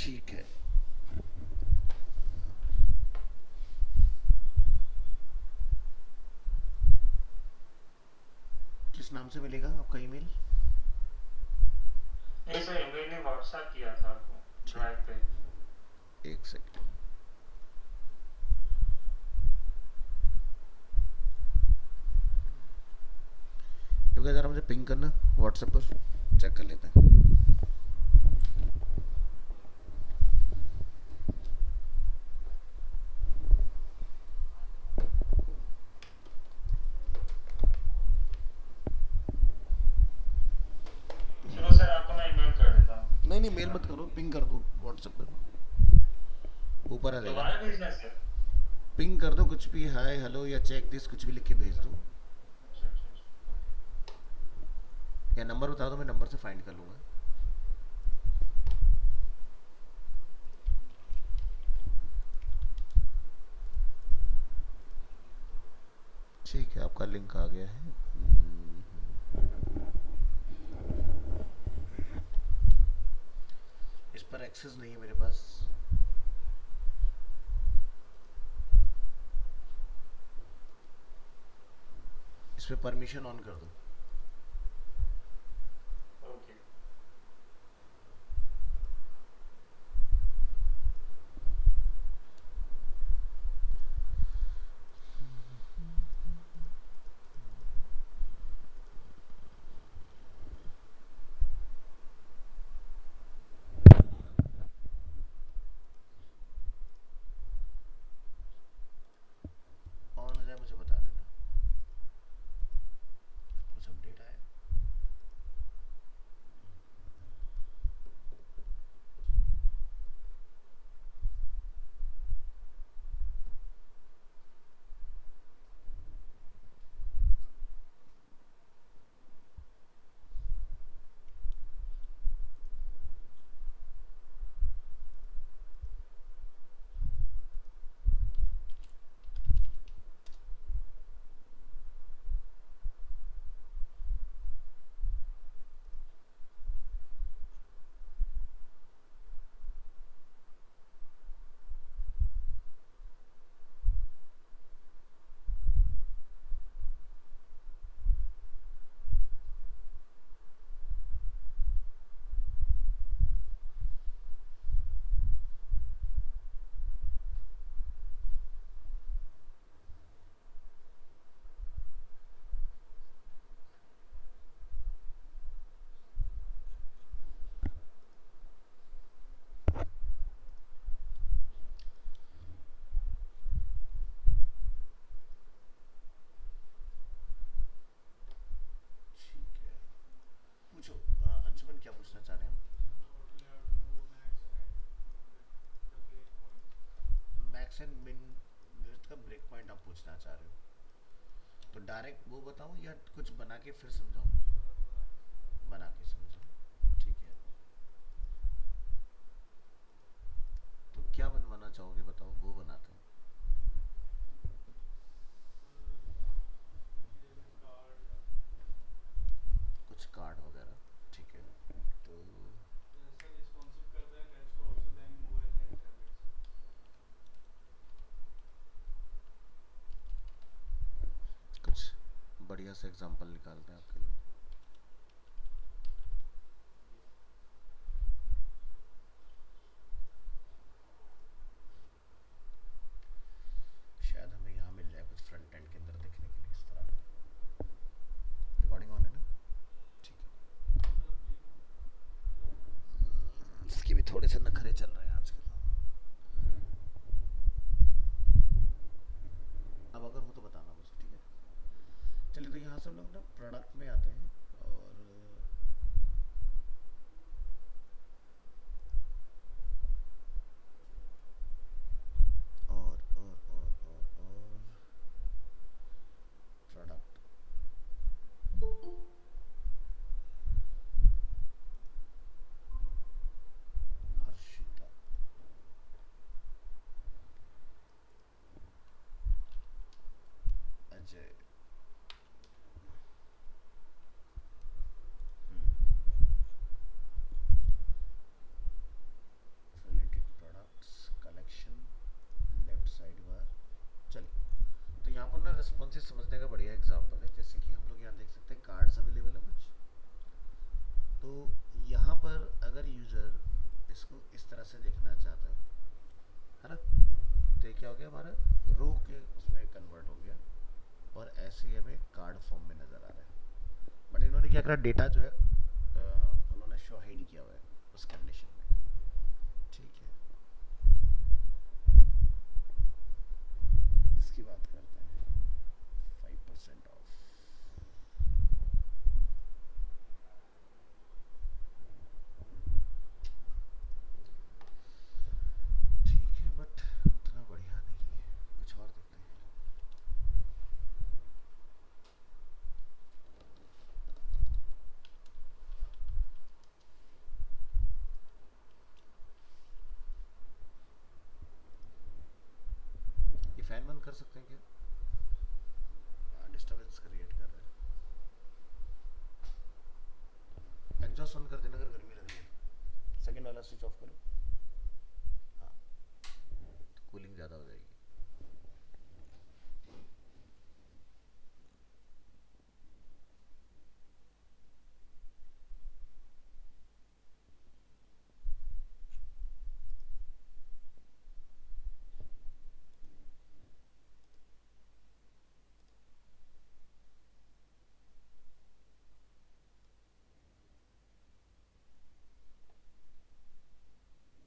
ठीक है। किस नाम से मिलेगा आपका ईमेल? नहीं सर, ईमेल ने व्हाट्सएप किया था आपको ठीक, ड्राइव पे। एक सेकंड। एक बार ज़रा मुझे पिंग करना व्हाट्सएप पर, चेक कर लेते हैं। चलो सर, आपको मैं ईमेल कर देता हूँ। नहीं नहीं, मेल है ना? मत करो, पिंग कर दो व्हाट्सएप पर, ऊपर आ जाएगा ना। दोबारा भेजना है सर? पिंग कर दो, कुछ भी हाय हेलो या चेक दिस कुछ भी लिख के भेज दो। अच्छा अच्छा अच्छा, ओके। या नंबर बता दो, मैं नंबर से फाइंड कर लूँगा। ठीक है, आपका लिंक आ गया है। इस पर एक्सेस नहीं है मेरे पास। इस पर परमिशन ऑन कर दो। ओके। ऑन हो जाए मुझे बता देना, कुछ अपडेट आया। ठीक है, पूछो। अंशुमन क्या पूछना चाह रहे हैं? मैक्स एंड मिन का ब्रेक पॉइंट आप पूछना चाह रहे हो? तो डायरेक्ट वो बताऊं या कुछ बना के फिर समझाऊं? बना के समझाऊं, ठीक है। तो क्या बनवाना चाहोगे बताओ, वो बनाते हैं। कुछ कार्ड वगैरह, ठीक है। तो कुछ बढ़िया से एग्जांपल निकालते हैं आपके लिए। शायद हमें यहाँ मिल जाए कुछ फ्रंट एंड के अंदर देखने के लिए इस तरह। रिकॉर्डिंग ऑन है ना? ठीक है, इसके भी थोड़े से नखरे चल रहे हैं आजकल। अब अगर हो तो बताना मुझे, ठीक है। चलिए, तो यहाँ से हम लोग ना प्रोडक्ट में आते हैं। और और प्रोडक्ट। हर्षिता। अजय। तरह से देखना चाहता है ना। तो ये क्या हो गया हमारा, रो के उसमें कन्वर्ट हो गया और ऐसे ही हमें कार्ड फॉर्म में नज़र आ रहा है। बट इन्होंने क्या करा, डेटा जो है उन्होंने शो हाइड किया हुआ है उस कंडीशन में। ठीक है, इसकी बात करते हैं 5% ऑफ। ठीक है बट उतना बढ़िया नहीं है, कुछ और देखते हैं। ये फैन बंद कर सकते हैं क्या? डिस्टर्बेंस क्रिएट कर रहे हैं। एग्जॉस्ट ऑन कर देना अगर गर्मी लग रही है। सेकंड वाला स्विच ऑफ करो। हाँ, तो कूलिंग ज़्यादा हो जाएगी।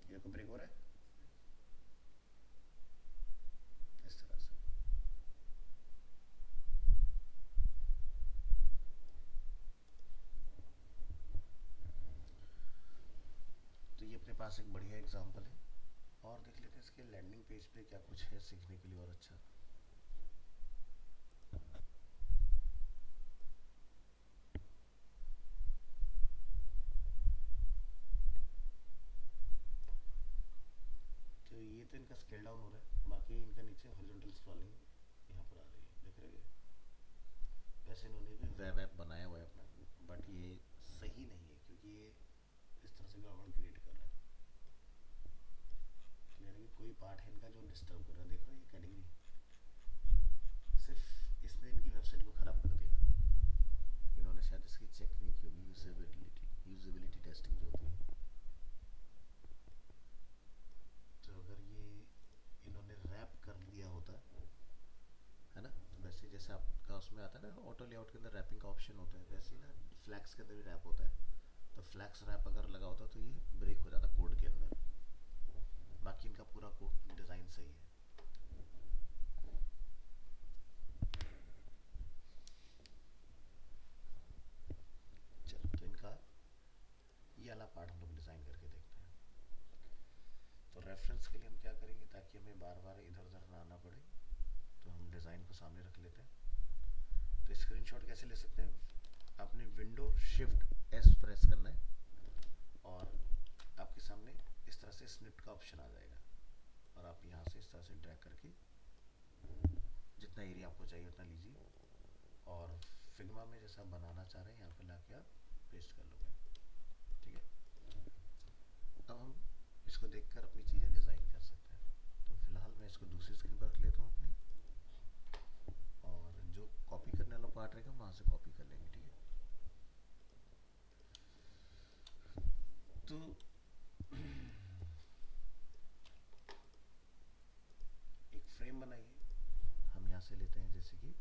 ये को ब्रेक हो रहा है इस तरह से। तो ये अपने पास एक बढ़िया एग्जांपल है। और देख लेते हैं इसके लैंडिंग पेज पे क्या कुछ है सीखने के लिए और अच्छा। तो ये तो इनका स्केल डाउन हो रहा है, बाकी इनका नीचे हॉरिजॉन्टल स्क्रॉलिंग यहाँ पर आ रही है, देख रहे हैं। वैसे इन्होंने भी वेब ऐप बनाया हुआ है अपना, बट ये सही नहीं है क्योंकि ये इस तरह से गड़बड़ क्रिएट कर रहा है। क्लियर है कि कोई पार्ट है इनका जो डिस्टर्ब कर रहा है, देख रहे हो ये कैटेगरी सिर्फ इसने इनकी वेबसाइट को ख़राब कर दिया। इन्होंने शायद इसकी चेक नहीं की होगी यूजेबिलिटी टेस्टिंग जो होती है। तो अगर ये इन्होंने रैप कर लिया होता है ना, तो वैसे जैसे आपका उसमें आता है ना ऑटो लेआउट के अंदर रैपिंग का ऑप्शन होता है, वैसे ही ना फ्लैक्स के अंदर भी रैप होता है। तो फ्लैक्स रैप अगर लगा होता तो ये ब्रेक हो जाता कोड के अंदर। बाकी इनका पूरा कोड डिज़ाइन सही है। चलो तो इनका ये वाला पार्ट हम लोग डिज़ाइन करके देखते हैं। तो रेफरेंस के लिए हम क्या करेंगे ताकि हमें बार बार इधर उधर ना आना पड़े, तो हम डिज़ाइन को सामने रख लेते हैं। तो स्क्रीनशॉट कैसे ले सकते हैं, आपने विंडो शिफ्ट एस प्रेस करना है और आपके सामने इस तरह से स्निप्ट का ऑप्शन आ जाएगा और आप यहाँ से इस तरह से ड्रैग करके जितना एरिया आपको चाहिए उतना लीजिए और फिग्मा में जैसा बनाना चाह रहे हैं यहाँ पे लाके आप पेस्ट कर लोगे। ठीक है, अब हम इसको देखकर अपनी चीज़ें डिज़ाइन कर सकते हैं। तो फिलहाल मैं इसको दूसरी स्क्रीन पर रख लेता हूँ अपनी, और जो कॉपी करने वाला पार्ट रहेगा वहाँ से कॉपी कर लेंगे। ठीक है, तो एक फ्रेम बनाइए। हम यहाँ से लेते हैं जैसे कि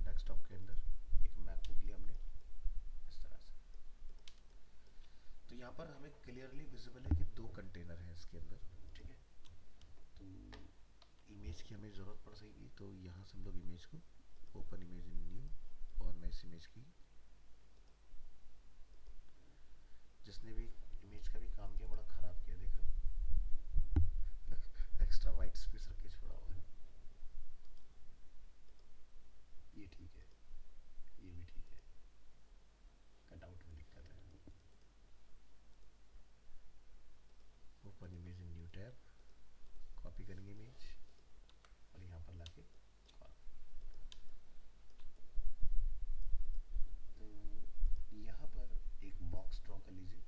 डेस्कटॉप के अंदर एक मैकबुक लिया हमने इस तरह से। तो यहाँ पर हमें क्लियरली विजिबल है कि दो कंटेनर हैं इसके अंदर। ठीक है, तो इमेज की हमें ज़रूरत पड़ सकेगी, तो यहाँ से हम लोग इमेज को ओपन इमेज इन न्यू, और मैं इस इमेज की जिसने भी इमेज का भी काम किया बड़ा ख़राब किया, देख रहे हो एक्स्ट्रा वाइट स्पेस रख के छोड़ा हुआ है। ये ठीक है, ये भी ठीक है, कटआउट में दिक्कत है। Open image in new tab, copy करेंगे इमेज और यहाँ पर लाके कॉल। तो यहाँ पर एक बॉक्स ड्रॉ कर लीजिए।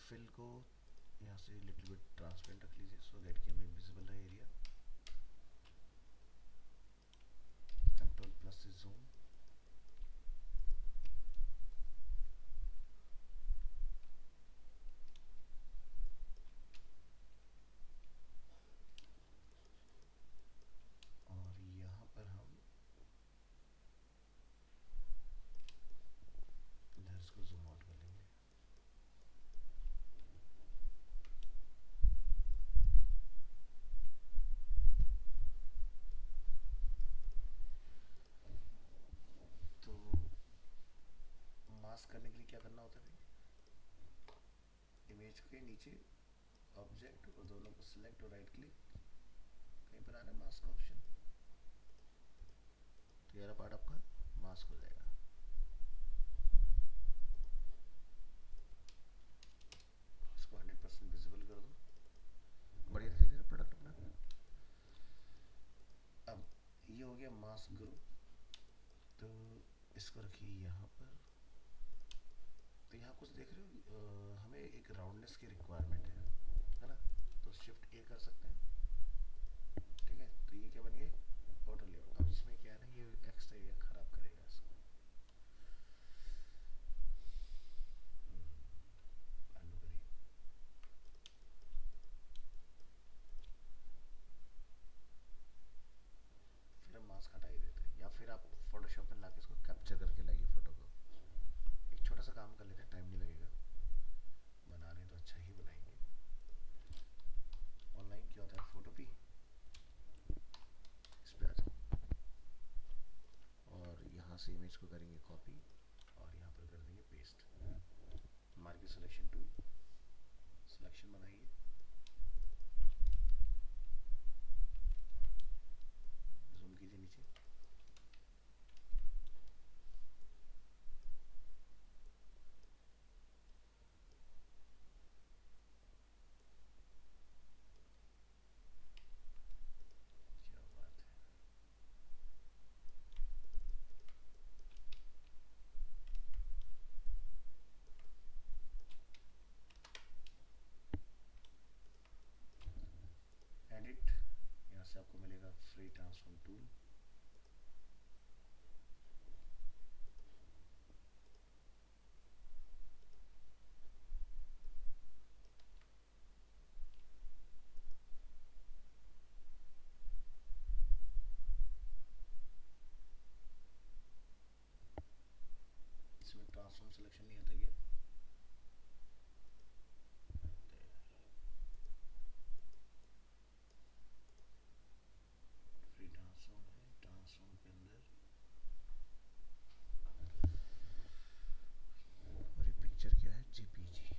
फिल को यहाँ से लिटिल बिट ट्रांसपेरेंट रख लीजिए सो दैट कि हमें विजिबल रहे एरिया। कंट्रोल प्लस से जूम इमेज के नीचे ऑब्जेक्ट और दोनों को सिलेक्ट और राइट क्लिक, कहीं पर आना मास्क ऑप्शन, तो ये पार्ट आपका मास्क हो जाएगा। इसको 100% विजिबल कर दो, बढ़िया दिखाई दे रहा प्रोडक्ट अपना। अब ये हो गया मास्क ग्रुप, तो इसको रखिए यहाँ पर। तो यहाँ कुछ देख रहे हो, हमें एक राउंडनेस की रिक्वायरमेंट है ना, तो शिफ्ट ए कर सकते हैं, ठीक है। तो ये क्या बन गया, ऑटो लेआउट। अब इसमें क्या है ना, ये एक्स्ट्रा एरिया खराब करेगा इसको, अंडू करिए। फिर हम मास्क हटा ही देते हैं, या फिर आप फोटोशॉप में लाके इसको कैप्चर करके लाइए फोटो को। एक छोटा सा काम कर लेते हैं, टाइम नहीं लगेगा, बना रहे हैं तो अच्छा ही बनाएंगे। ऑनलाइन क्या होता है, फोटो भी इस पे आ जाओ और यहाँ से इमेज को करेंगे कॉपी और यहाँ पर कर देंगे paste. Market selection tool, selection बनाइए, जूम कीजिए नीचे, क्या बात है। एडिट, यहाँ से आपको मिलेगा फ्री ट्रांसफॉर्म टूल, इसमें ट्रांसफॉर्म सिलेक्शन नहीं आता क्या, फ्री ट्रांसफॉर्म है, ट्रांसफॉर्म के अंदर और ये पिक्चर क्या है, JPG.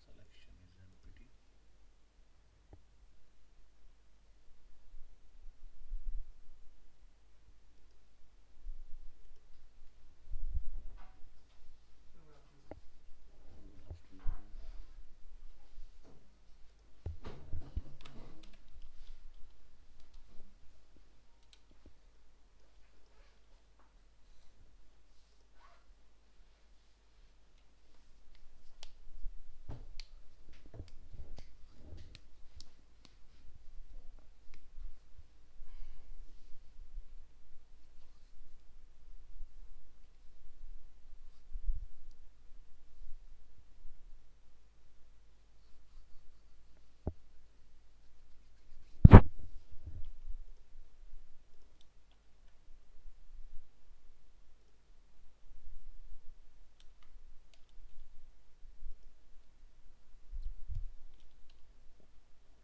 Selection is empty. Good afternoon.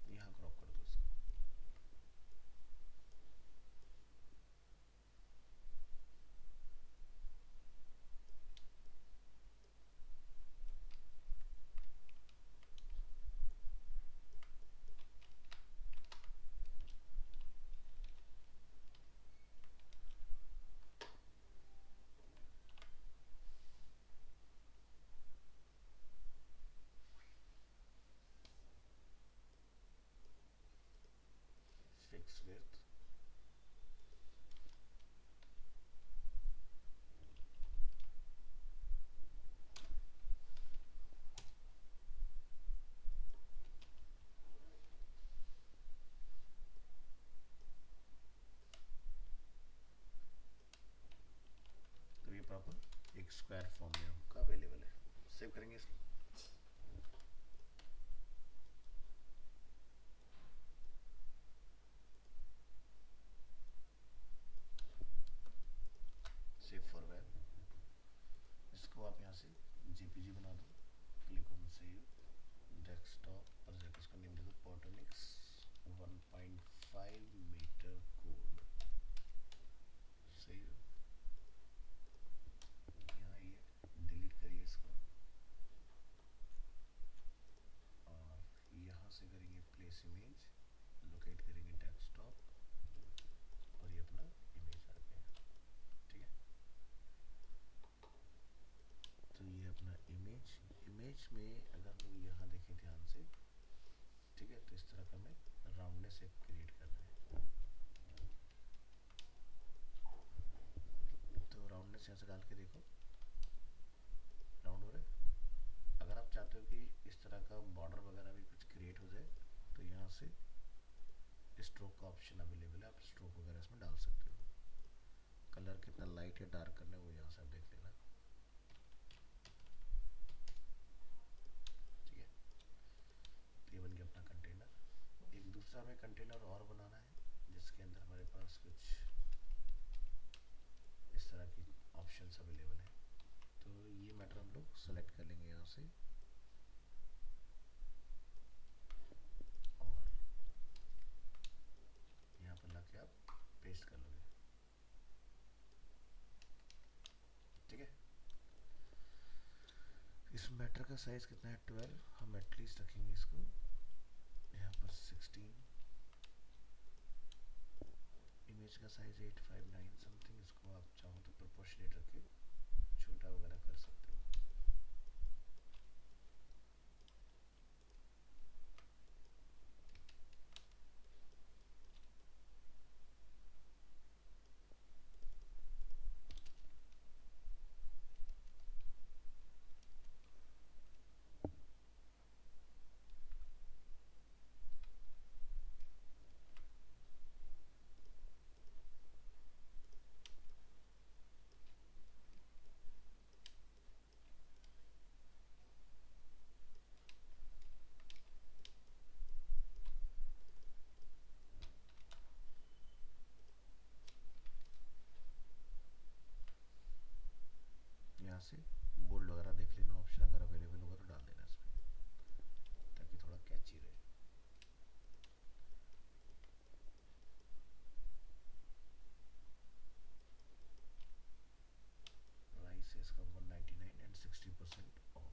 यहाँ क्रॉप कर दो इसको। Fix width. तो ये प्रॉपर एक स्क्वायर फॉर्म में आपका अवेलेबल है। सेव करेंगे सेव फॉर वेब। इसको आप यहाँ से जेपीजी बना दो, क्लिक ऑन सेव डेस्कटॉप पर जाकर इसको नेम दे दो फोटोनिक्स 1.5 मीटर कोड। सेव, यहाँ ये डिलीट करिए इसको और यहाँ से करेंगे प्लेस इमेज, लोकेट करेंगे डेस्कटॉप और ये अपना इमेज आ गया। ठीक है, तो ये अपना इमेज में अगर लोग यहाँ देखें ध्यान से, ठीक है, तो इस तरह का मैं राउंडनेस एक क्रिएट कर रहे हैं। तो राउंडनेस यहाँ से डाल के देखो, राउंड हो रहा है। अगर आप चाहते हो कि इस तरह का बॉर्डर वगैरह भी कुछ क्रिएट हो जाए तो यहाँ से स्ट्रोक का ऑप्शन अवेलेबल है, आप स्ट्रोक वगैरह इसमें डाल सकते हो। कलर कितना लाइट या डार्क करना है वो यहाँ से आप देख लेना। ठीक है, तो ये बन गया अपना कंटेनर। एक दूसरा हमें कंटेनर और बनाना है जिसके अंदर हमारे पास कुछ इस तरह की ऑप्शंस अवेलेबल है। तो ये मैटर हम लोग सेलेक्ट कर लेंगे यहाँ से और यहाँ पर लाके आप पेस्ट कर लोगे। ठीक है, इस मैटर का साइज कितना है 12, हम एटलीस्ट रखेंगे इसको यहाँ पर 16। इमेज का साइज 859 समथिंग, इसको आप चाहो तो प्रोपोर्शनेट रख के छोटा वगैरह कर सकते हो। यहाँ से बोल्ड वगैरह देख लेना, ऑप्शन अगर अवेलेबल होगा तो डाल देना इस पर ताकि थोड़ा कैची रहे। प्राइस है इसका 199 एंड 60% ऑफ।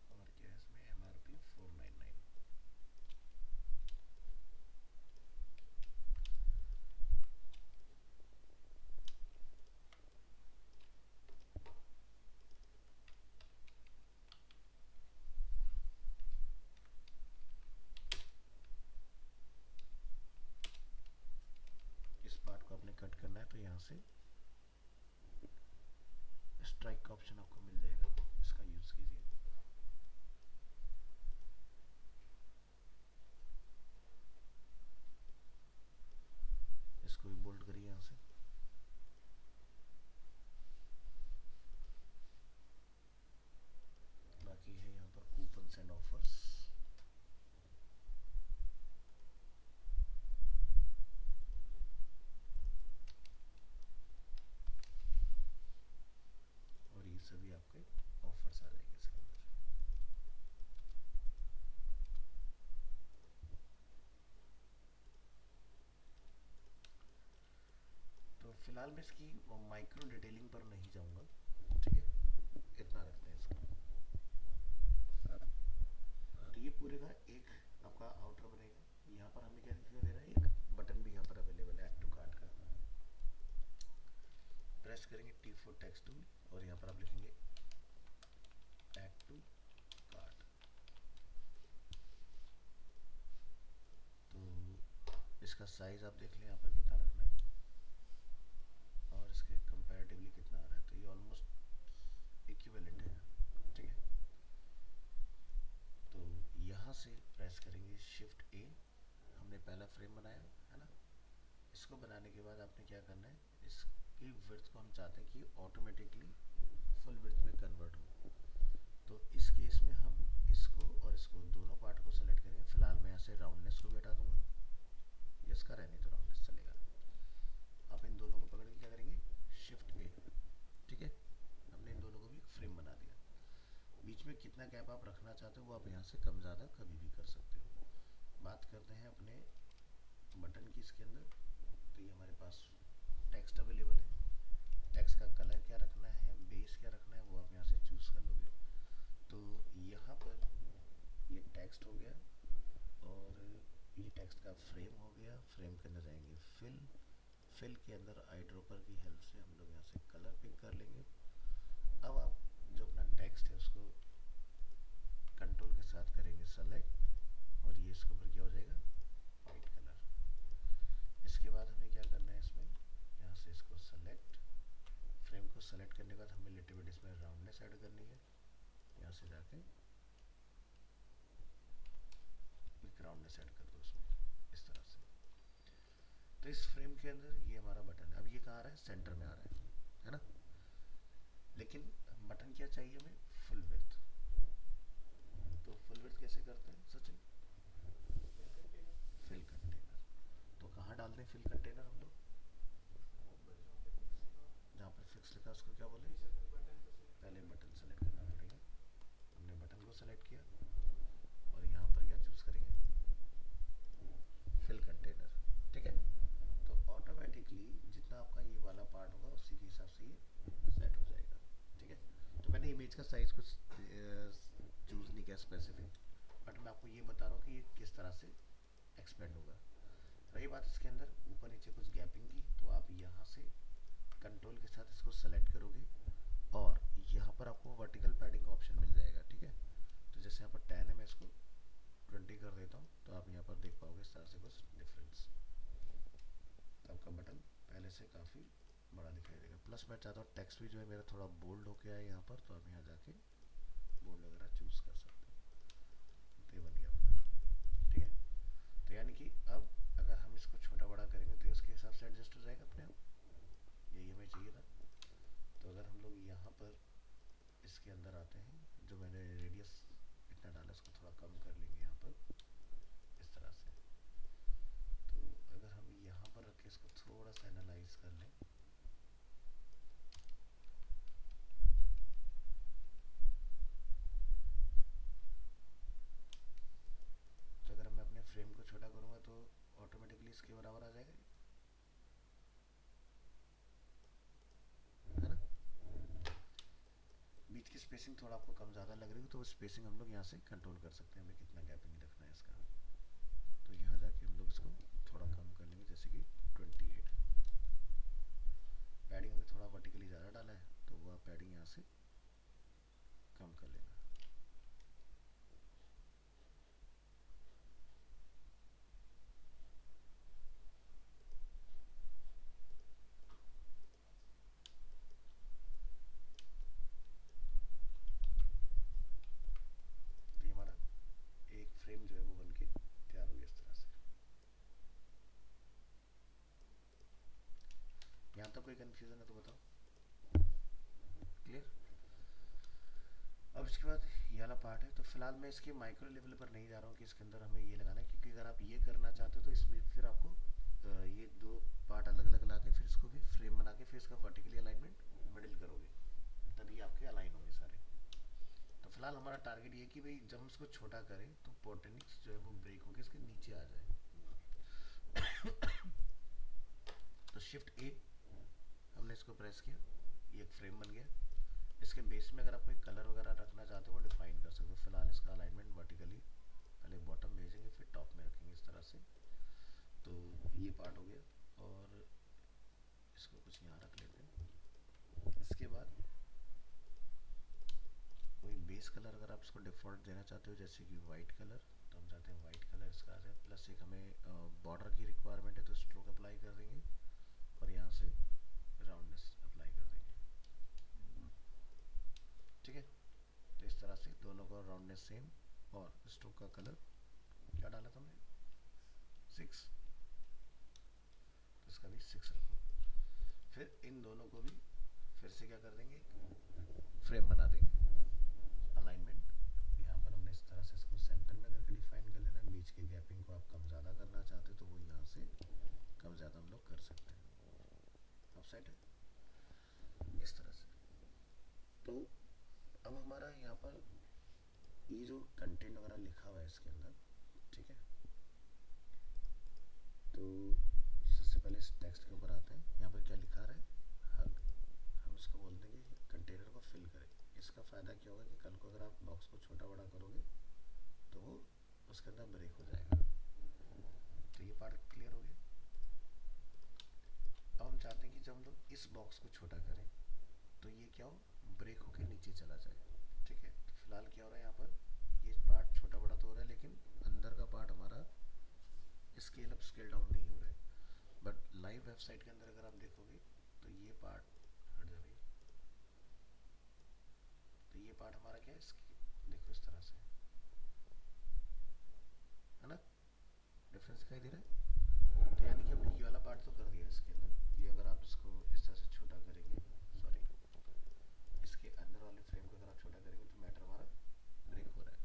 और क्या है इसमें MRP 499। इस पार्ट को आपने कट करना है तो यहाँ से स्ट्राइक का ऑप्शन आपको मिल जाएगा, इसका यूज कीजिए। इसको भी बोल्ड करिए यहाँ से। बाकी है यहाँ पर कूपन्स एंड ऑफर्स। और ये सभी आपके ऑफर्स आ जाएंगे इसके अंदर। तो फिलहाल मैं इसकी माइक्रो डिटेलिंग पर नहीं जाऊंगा, ठीक है, इतना रखते हैं इसको। तो ये पूरे का एक आपका आउटर बनेगा। यहाँ पर हमें क्या दिखाई दे रहा है, एक बटन भी यहाँ पर अवेलेबल है ऐड टू कार्ट का। प्रेस करेंगे T4 टेक्स्ट टूल और यहाँ पर आप लिखेंगे ऐड टू कार्ट। तो इसका साइज आप देख लें यहाँ पर कितना रखना है और इसके कंपैरेटिवली कितना आ रहा है, तो ये ऑलमोस्ट इक्विवेलेंट है, ठीक है। तो यहाँ से प्रेस करेंगे शिफ्ट ए, हमने पहला फ्रेम बनाया है ना। इसको बनाने के बाद आपने क्या करना है, इसकी विड्थ को हम चाहते हैं कि ऑटोमेटिकली फुल विड्थ में कन्वर्ट हो। तो इस केस में हम इसको और इसको दोनों पार्ट को सेलेक्ट करेंगे। फिलहाल मैं यहाँ से राउंडनेस को भी हटा दूंगा, ये इसका रहने तो राउंडनेस चलेगा। आप इन दोनों को पकड़ के क्या करेंगे, शिफ्ट ए, ठीक है। हमने इन दोनों को भी एक फ्रेम बना दिया। बीच में कितना गैप आप रखना चाहते हो वो आप यहाँ से कम ज़्यादा कभी भी कर सकते हो। बात करते हैं अपने बटन की इसके अंदर। तो ये हमारे पास टेक्स्ट अवेलेबल है, टेक्स्ट का कलर क्या रखना है, बेस क्या रखना है, वो आप यहाँ से चूज़ कर लोगे। तो यहाँ पर ये टेक्स्ट हो गया और ये टेक्स्ट का फ्रेम हो गया। फ्रेम के अंदर जाएंगे फिल, फिल के अंदर आई ड्रॉपर की हेल्प से हम लोग यहाँ से कलर पिक कर लेंगे। अब आप जो अपना टेक्स्ट है उसको कंट्रोल के साथ करेंगे सेलेक्ट और ये इसके ऊपर क्या हो जाएगा, वाइट कलर। इसके बाद हमें क्या करना है, इसमें यहाँ से इसको सेलेक्ट, फ्रेम को सेलेक्ट करने के बाद हमें लिटिल बिट इसमें राउंडनेस ऐड करनी है। यहाँ से जाके एक राउंडनेस ऐड कर दो उसमें इस तरह से। तो इस फ्रेम के अंदर ये हमारा बटन है। अब ये कहाँ आ रहा है, सेंटर में आ रहा है ना। लेकिन बटन क्या चाहिए हमें, फुल विड्थ। तो फुल विड्थ कैसे करते हैं सचिन, फिल कंटेनर। तो कहाँ डालते हैं फिल कंटेनर हम लोग, जहाँ पर फिक्स लिखा उसको क्या बोले, पहले बटन सेलेक्ट करना पड़ेगा। हमने बटन को सेलेक्ट किया और यहाँ पर क्या चूज करेंगे, फिल कंटेनर, ठीक है। तो ऑटोमेटिकली जितना आपका ये वाला पार्ट होगा उसी के हिसाब से ये सेट हो जाएगा, ठीक है। तो मैंने इमेज का साइज कुछ चूज नहीं किया स्पेसिफिक, बट मैं आपको ये बता रहा हूँ कि ये किस तरह से एक्सपेंड होगा। रही बात इसके अंदर ऊपर नीचे कुछ गैपिंग की, तो आप यहाँ से कंट्रोल के साथ इसको सेलेक्ट करोगे और यहाँ पर आपको वर्टिकल पैडिंग का ऑप्शन मिल जाएगा, ठीक है। तो जैसे यहाँ पर 10 है, मैं इसको 20 कर देता हूँ, तो आप यहाँ पर देख पाओगे इस तरह से कुछ डिफरेंस। तो आपका बटन पहले से काफ़ी बड़ा दिखाई देगा। प्लस मैं चाहता हूँ टेक्स्ट भी जो है मेरा थोड़ा बोल्ड होके आए यहाँ पर, तो आप यहाँ जाके बोल्ड वगैरह चूज़ कर सकते हो। तो ये बन गया अपना, ठीक है। तो यानी कि अब अगर हम इसको छोटा बड़ा करेंगे तो उसके हिसाब से एडजस्ट हो जाएगा अपने आप। यही हमें चाहिए था। तो अगर हम लोग यहाँ पर इसके अंदर आते हैं, जो मैंने रेडियस इतना डाला इसको थोड़ा कम कर लेंगे यहाँ पर इस तरह से। तो अगर हम यहाँ पर रख के इसको थोड़ा सा एनालाइज कर लें, तो अगर मैं अपने फ्रेम को छोटा करूँगा तो ऑटोमेटिकली इसके बराबर आ जाएगा, है ना। बीच की स्पेसिंग थोड़ा आपको कम ज़्यादा लग रही हो तो स्पेसिंग हम लोग यहाँ से कंट्रोल कर सकते हैं, हमें कितना गैपिंग रखना है इसका। तो यहाँ जाके हम लोग इसको थोड़ा कम कर लेंगे, जैसे कि 28। पैडिंग में थोड़ा वर्टिकली ज़्यादा डाला है तो वो आप पैडिंग यहाँ से कम कर लेना। तो ये हमारा एक फ्रेम जो है वो बन के तैयार हो गया इस तरह से। यहाँ तक कोई कन्फ्यूज़न है तो बताओ, क्लियर। अब इसके बाद ये वाला पार्ट है। तो फिलहाल मैं इसके माइक्रो लेवल पर नहीं जा रहा हूँ कि इसके अंदर हमें ये लगाना है, क्योंकि अगर आप ये करना चाहते हो तो इसमें फिर आपको ये दो पार्ट अलग अलग ला के फिर इसको भी फ्रेम बना के फिर इसका वर्टिकली अलाइनमेंट मिडिल करोगे, तभी आपके अलाइन होंगे सारे। तो फिलहाल हमारा टारगेट ये कि भाई जब हम इसको छोटा करें तो पोर्टेनिक्स जो है वो ब्रेक होकर इसके नीचे आ जाए। तो शिफ्ट ए हमने इसको प्रेस किया, ये एक फ्रेम बन गया। इसके बेस में अगर आप कोई कलर वगैरह रखना चाहते हो वो डिफाइन कर सकते हो। फिलहाल इसका अलाइनमेंट वर्टिकली पहले बॉटम भेजेंगे फिर टॉप में रखेंगे इस तरह से। तो ये पार्ट हो गया और इसको कुछ यहाँ रख लेते हैं। इसके बाद कोई बेस कलर अगर आप इसको डिफ़ॉल्ट देना चाहते हो जैसे कि वाइट कलर, तो हम चाहते हैं वाइट कलर इसका आ जाए, प्लस एक हमें बॉर्डर की रिक्वायरमेंट है तो स्ट्रोक अप्लाई कर देंगे और यहाँ से राउंडनेस अप्लाई कर देंगे। ठीक है, तो इस तरह से दोनों का राउंडनेस सेम और स्ट्रोक का कलर क्या डाला था हमने 6, तो इसका भी 6 रखो। फिर इन दोनों को भी फिर से क्या कर देंगे, फ्रेम बना देंगे। अलाइनमेंट यहाँ पर हमने इस तरह से इसको सेंटर में करके डिफाइन कर लेना है। बीच के गैपिंग को आप कम ज़्यादा करना चाहते तो वो यहाँ से कम ज़्यादा हम लोग कर सकते हैं। ऑफसेट है इस तरह से। तो अब हमारा यहाँ पर ये जो कंटेंट वगैरह लिखा हुआ है इसके अंदर, ठीक है, तो सबसे पहले इस टेक्स्ट के ऊपर आते हैं। यहाँ पर क्या लिखा रहा है, हग। हम इसको बोल देंगे कि कंटेनर को फिल करें। इसका फ़ायदा क्या होगा कि कल को अगर आप बॉक्स को छोटा बड़ा करोगे तो वो उसके अंदर ब्रेक हो जाएगा। तो ये पार्ट क्लियर हो गया। अब हम चाहते हैं कि जब हम लोग इस बॉक्स को छोटा करें तो ये क्या हो, ब्रेक होके नीचे चला जाए। ठीक है, तो फिलहाल क्या हो रहा है, यहाँ पर ये पार्ट छोटा बड़ा तो हो रहा है लेकिन अंदर का पार्ट हमारा स्केल अप स्केल डाउन नहीं हो रहा है। बट लाइव वेबसाइट के अंदर अगर आप देखोगे तो ये पार्ट हट जाएगा। तो ये पार्ट हमारा क्या है, देखो इस तरह से है ना, डिफरेंस दिखाई दे रहा है। तो यानी कि हमने ये वाला पार्ट तो कर दिया इसके अंदर। ये अगर आप इसको इस तरह से छोटा करेंगे, सॉरी इसके अंदर वाले फ्रेम को अगर आप छोटा करेंगे तो मैटर हमारा ब्रेक हो रहा है।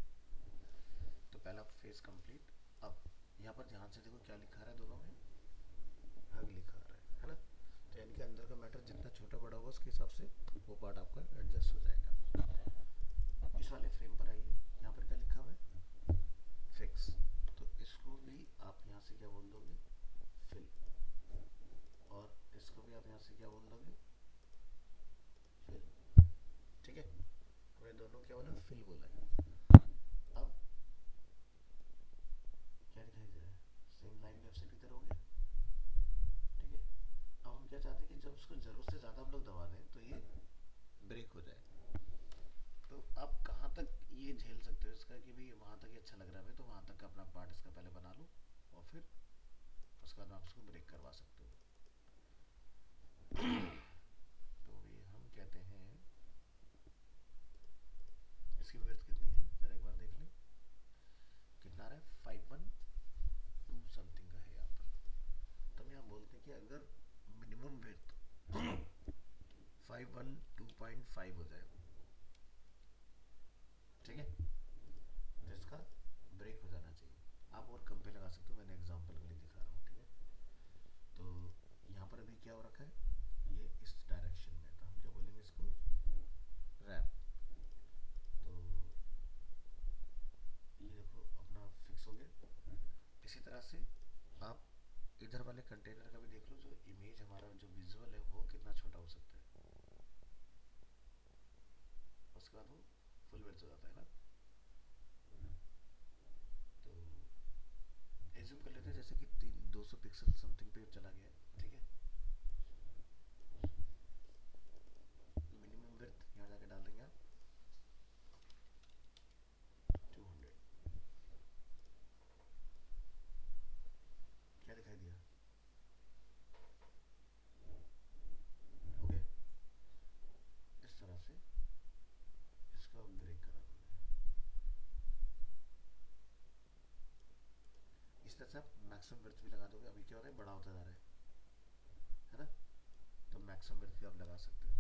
तो पहला फेज कंप्लीट। अब यहाँ पर ध्यान से देखो क्या लिखा रहा है, दोनों में हग लिखा रहा है ना। तो यानी कि अंदर का मैटर जितना छोटा बड़ा होगा उसके हिसाब से वो पार्ट आपका एडजस्ट हो जाएगा। इस वाले फ्रेम पर आइए, यहाँ पर क्या लिखा हुआ है, फिक्स। तो इसको भी आप यहाँ से क्या बोल दोगे, फिल। और इसको भी आप यहाँ से क्या बोल दोगे, फिल। ठीक है, हमने दोनों क्या बोला, फिल बोला है। अब क्या दिखाई दे रहा है, सेम लाइन वेबसाइट की तरह हो गया। ठीक है, अब हम क्या चाहते हैं कि जब उसको जरूरत से ज़्यादा हम लोग दबा दें तो ये ब्रेक हो जाए। तो आप कहाँ तक ये झेल सकते हो इसका कि भाई वहाँ तक ये अच्छा लग रहा है, तो वहाँ तक का अपना पार्ट इसका पहले बना लो और फिर उसके बाद आप उसको ब्रेक करवा सकते हो। तो ये हम कहते हैं, इसकी विड्थ कितनी है जरा एक बार देख लें, कितना रहा है 512 समथिंग का है यहाँ पर। तो हम यहाँ बोलते हैं कि अगर मिनिमम विड्थ 512.5 हो जाए, ठीक है, तो इसका ब्रेक हो जाना चाहिए। आप और कम पे लगा सकते हो, मैंने एग्जांपल के लिए दिखा रहा हूँ। ठीक है, तो यहाँ पर अभी क्या हो रखा है, ये इस डायरेक्शन में, तो हम क्या बोलेंगे इसको, रैप। तो ये देखो अपना फिक्स हो गया। इसी तरह से आप इधर वाले कंटेनर का भी देख लो, जो इमेज हमारा जो विजुअल है वो कितना छोटा हो सकता है, उसके बाद वो फुल विड्थ हो जाता है ना। तो एज्यूम कर लेते हैं जैसे कि 200 पिक्सल समथिंग पे चला गया है। ठीक है, मिनिमम विड्थ यहाँ जाके डाल देंगे आप 200। क्या दिखाई दिया, हो गया। इस तरह से इसका ब्रेक करा हमने। इस तरह से आप मैक्सिमम विड्थ भी लगा दोगे। अभी क्या हो रहा है, बड़ा होता जा रहा है ना, तो मैक्सिमम विड्थ भी आप लगा सकते हो।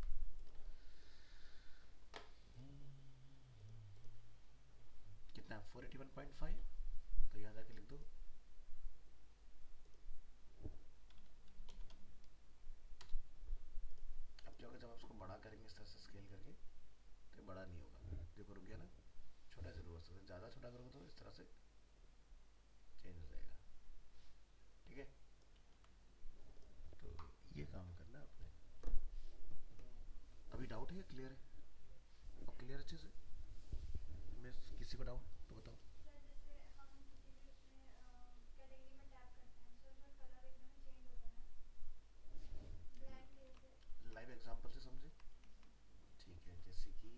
कितना 481.5, तो यहाँ जाके लिख दो। अब क्या होगा, जब आप उसको बड़ा करेंगे इस तरह से स्केल करके तो बड़ा नहीं होगा, देखो रुक गया ना, छोटा जरूर हो सकता है। ज़्यादा छोटा करोगे तो इस तरह से चेंज हो जाएगा। ठीक है, तो ये काम करना है आपने। अभी डाउट है या क्लियर है, अब क्लियर अच्छे से, मैं किसी को डाउट तो बताओ। सर जैसे हम किसी भी उसमें कैटेगरी में टैप करते हैं सो उसमें कलर एकदम चेंज होता है ना, ब्लैंक जैसे। लाइव एग्जांपल से समझे, ठीक है, जैसे कि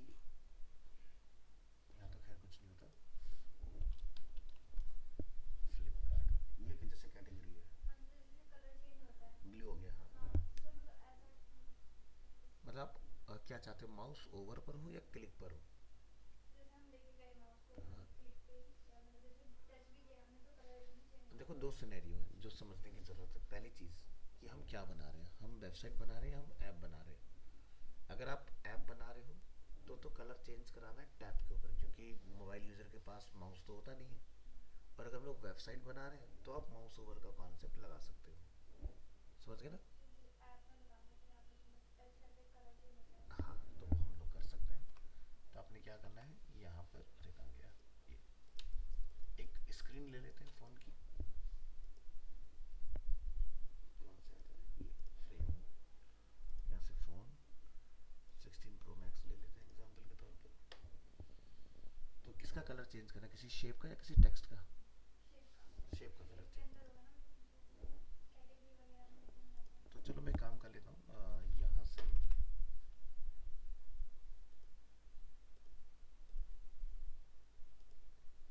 यहाँ तो खैर कुछ नहीं होता। चाहते हो, माउस ओवर पर हो या क्लिक पर हो? जैसे हम लेके गए माउस को हाँ, क्लिक पे ही, या मतलब जैसे टच भी किया हमने तो कलर एकदम चेंज हो देखो गया। दो सिनेरियो है जो समझने की ज़रूरत है। पहली चीज़ कि हम क्या बना रहे हैं, हम वेबसाइट बना रहे हैं, हम ऐप बना रहे हैं। अगर आप ऐप बना रहे हो तो कलर चेंज कराना है टैब के ऊपर, क्योंकि मोबाइल यूज़र के पास माउस तो होता नहीं है। और अगर हम लोग वेबसाइट बना रहे हैं तो आप माउस ओवर का कॉन्सेप्ट लगा सकते हो। समझ गए ना? तो जैसे ऐप में बता रहे थे आप, मतलब टच करते कलर चेंज होता है। हाँ, तो वो हम लोग कर सकते हैं। तो आपने क्या करना है, यहाँ पर अरे कहाँ गया ये, एक स्क्रीन ले लेते हैं फ़ोन की। कौन से आता है ये, फ्रेम, यहाँ से फ़ोन 16 प्रो मैक्स ले लेते हैं एग्जांपल के तौर पर। तो किसका कलर चेंज करना है, किसी शेप का या किसी टेक्स्ट का? शेप का। शेप का कलर उसके चेंज। अंदर होगा ना, जो कैटेगरी वगैरह में लिखने में आता है। तो चलो मैं काम कर लेता हूँ, यहाँ से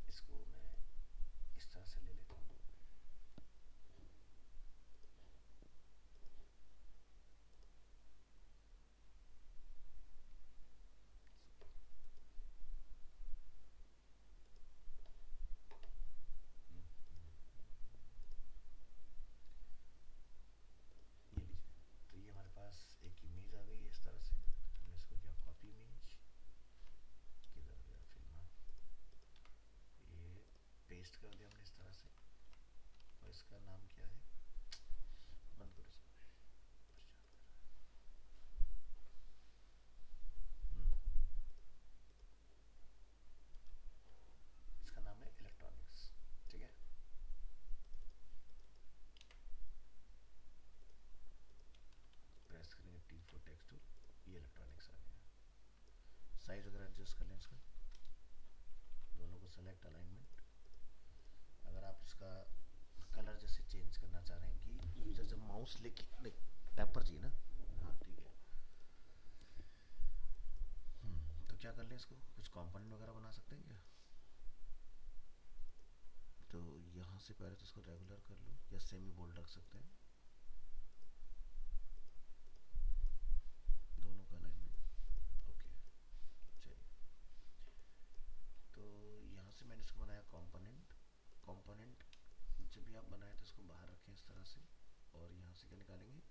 इसको मैं इस तरह से ले लेता हूँ। ये लीजिए। तो ये हमारे पास एक इमेज आ गई है इस तरह से। हमने इसको किया कॉपी इमेज, किधर गया फिल्म, ये पेस्ट कर दिया हमने इस तरह से। और इसका नाम क्या है, बंद करो इसको, परेशान कर रहा है। इसका नाम है इलेक्ट्रॉनिक्स। ठीक है, प्रेस करेंगे टी फॉर टेक्स्ट टूल, ये इलेक्ट्रॉनिक्स आ गया। साइज वगैरह एडजस्ट कर लें इसका, दोनों को सेलेक्ट, अलाइनमेंट। अगर आप इसका कलर जैसे चेंज करना चाह रहे हैं कि यूजर जब माउस लेके नहीं, टैब पर चाहिए ना, हाँ ठीक है। तो क्या कर लें, इसको कुछ कंपोनेंट वगैरह बना सकते हैं क्या? तो यहाँ से पहले तो इसको रेगुलर कर लो या सेमी बोल्ड रख सकते हैं, दोनों का अलाइनमेंट ओके। चलिए, तो यहाँ से मैंने इसको बनाया कंपोनेंट। कंपोनेंट जब भी आप बनाए तो इसको बाहर रखें इस तरह से, और यहाँ से क्या निकालेंगे,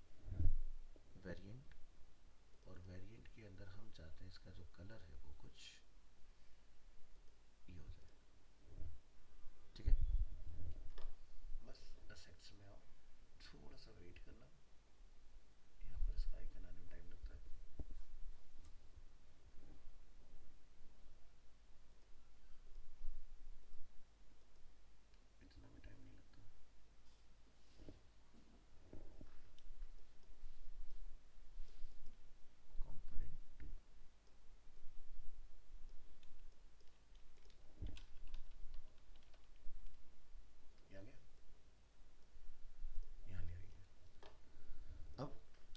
वेरिएंट। और वेरिएंट के अंदर हम चाहते हैं इसका जो कलर है वो कुछ ये हो जाए। ठीक है, बस असेट्स में आओ, थोड़ा सा वेट करना, यहाँ पर इसका आइकन आने में टाइम लगता है। इतना भी टाइम नहीं लगता। कंपोनेंट टू, ये आ गया, यहाँ ले आइए। अब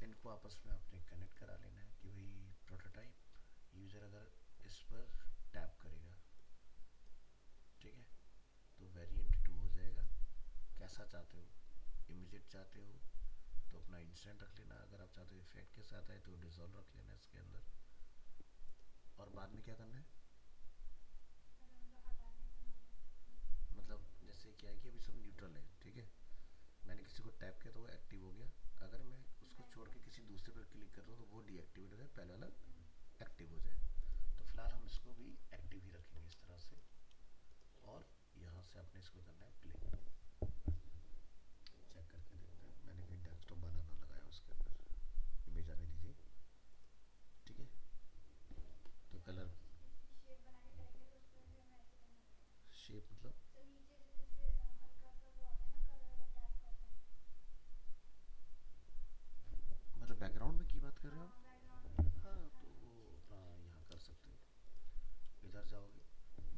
इनको आपस में आपने कनेक्ट करा लेना है कि भाई प्रोटोटाइप यूज़र अगर इस पर टैप करेगा, ठीक है, तो वेरिएंट टू हो जाएगा। कैसा चाहते हो, इमीडिएट चाहते हो तो अपना इंस्टेंट रख लेना, अगर आप चाहते हो इफेक्ट के साथ आए तो डिज़ोल्व रख लेना इसके अंदर। और बाद में क्या करना है, अगर मतलब हटाने का नाम मतलब जैसे क्या है कि अभी सब न्यूट्रल है, ठीक है, मैंने किसी को टैप किया तो वो एक्टिव हो गया। अगर मैं उसको छोड़ के किसी दूसरे पर क्लिक कर रहा हूँ तो वो डीएक्टिवेट हो जाए, पहले वाला एक्टिव हो जाए। तो फिलहाल हम इसको भी एक्टिव ही रखेंगे इस तरह से। और यहाँ से आपने इसको करना है प्ले, चेक करके देखते हैं। मैंने कहीं डेस्कटॉप वाला ना लगाया उसके अंदर, इमेज आने दीजिए। ठीक है, तो कलर इसकी शेप बना के करेंगे तो उसमें भी हमें ऐसे करना पड़ेगा। शेप मतलब, तो नीचे से जैसे हल्का सा वो आता है ना कलर, अगर टैप करते हैं। बैकग्राउंड में की बात कर रहे हो हाँ, आप? बैकग्राउंड में हाँ, हल्का तो सा वो नीचे। यहाँ कर सकते हो, इधर जाओगे,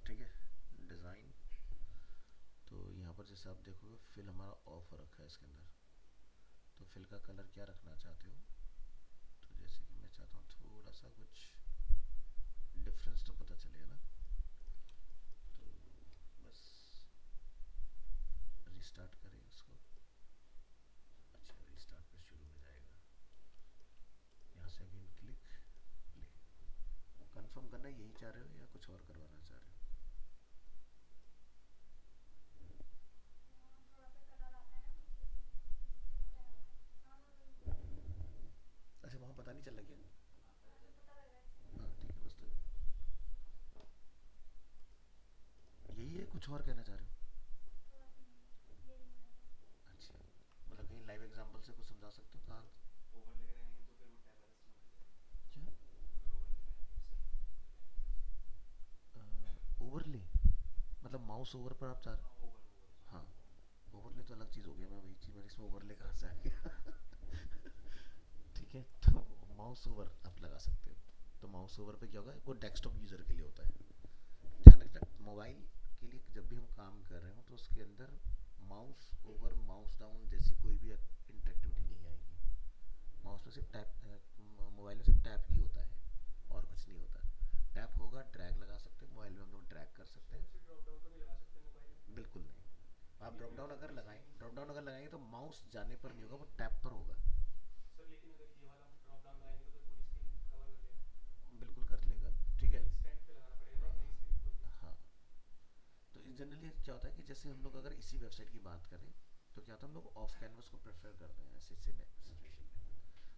ठीक है, डिज़ाइन। तो यहाँ पर जैसे आप देखोगे फिल हमारा ऑफ रखा है इसके अंदर। तो फिल का कलर क्या रखना चाहते हो, तो जैसे कि मैं चाहता हूँ थोड़ा सा कुछ डिफरेंस तो पता चलेगा ना। तो बस रिस्टार्ट करें उसको, अच्छा रिस्टार्ट पे शुरू हो जाएगा। यहाँ से अगेन क्लिक, प्ले। कुछ और कहना चाह रहे हो? और नहीं, यही होना था। अच्छा, मतलब कहीं लाइव एग्जांपल से कुछ समझा सकते हो कहाँ? ओवरले लगाएंगे तो फिर वो टैब वाला सिस्टम हट जाएगा। क्या? अगर ओवरले लगाएंगे सही लगाएंगे ओवरले मतलब माउस ओवर पर आप चाह तो। हाँ रहे? ओवर ओवर हाँ, सॉरी। ओवरले तो अलग चीज़ हो गया, मैं वही चीज़ मैंने इसमें ओवरले कहाँ से आ गया। ठीक है, तो माउस ओवर आप लगा सकते हो। तो माउस ओवर पे क्या होगा, वो डेस्कटॉप यूज़र के लिए होता है। ध्यान रखना, मोबाइल के लिए जब भी हम काम कर रहे हो तो उसके अंदर माउस ओवर माउस डाउन जैसी कोई भी इंटरेक्टिविटी नहीं आएगी। माउस में सिर्फ टैप, मोबाइल में सिर्फ टैप ही होता है और कुछ नहीं होता। टैप होगा, ड्रैग लगा सकते हैं, मोबाइल में हम लोग ड्रैग कर सकते सर हैं। ऐसे ड्रॉप डाउन तो नहीं लगा सकते मोबाइल में? बिल्कुल नहीं। आप लेकिन अगर ड्रॉप डाउन अगर लगाएंगे तो माउस जाने पर नहीं होगा, वो टैप पर होगा। सर लेकिन अगर ये वाला ड्रॉप डाउन लगाएंगे तो पूरी स्क्रीन कवर कर लेगा। बिल्कुल कर लेगा, तो ठीक है। कहीं स्टैंड पे लगाना पड़ेगा ना, एक नई स्क्रीन खोल के। हाँ, तो जनरली क्या होता है कि जैसे हम लोग अगर इसी वेबसाइट की बात करें तो क्या होता है, हम लोग ऑफ कैनवस को प्रेफर करते हैं ऐसे सिचुएशन में।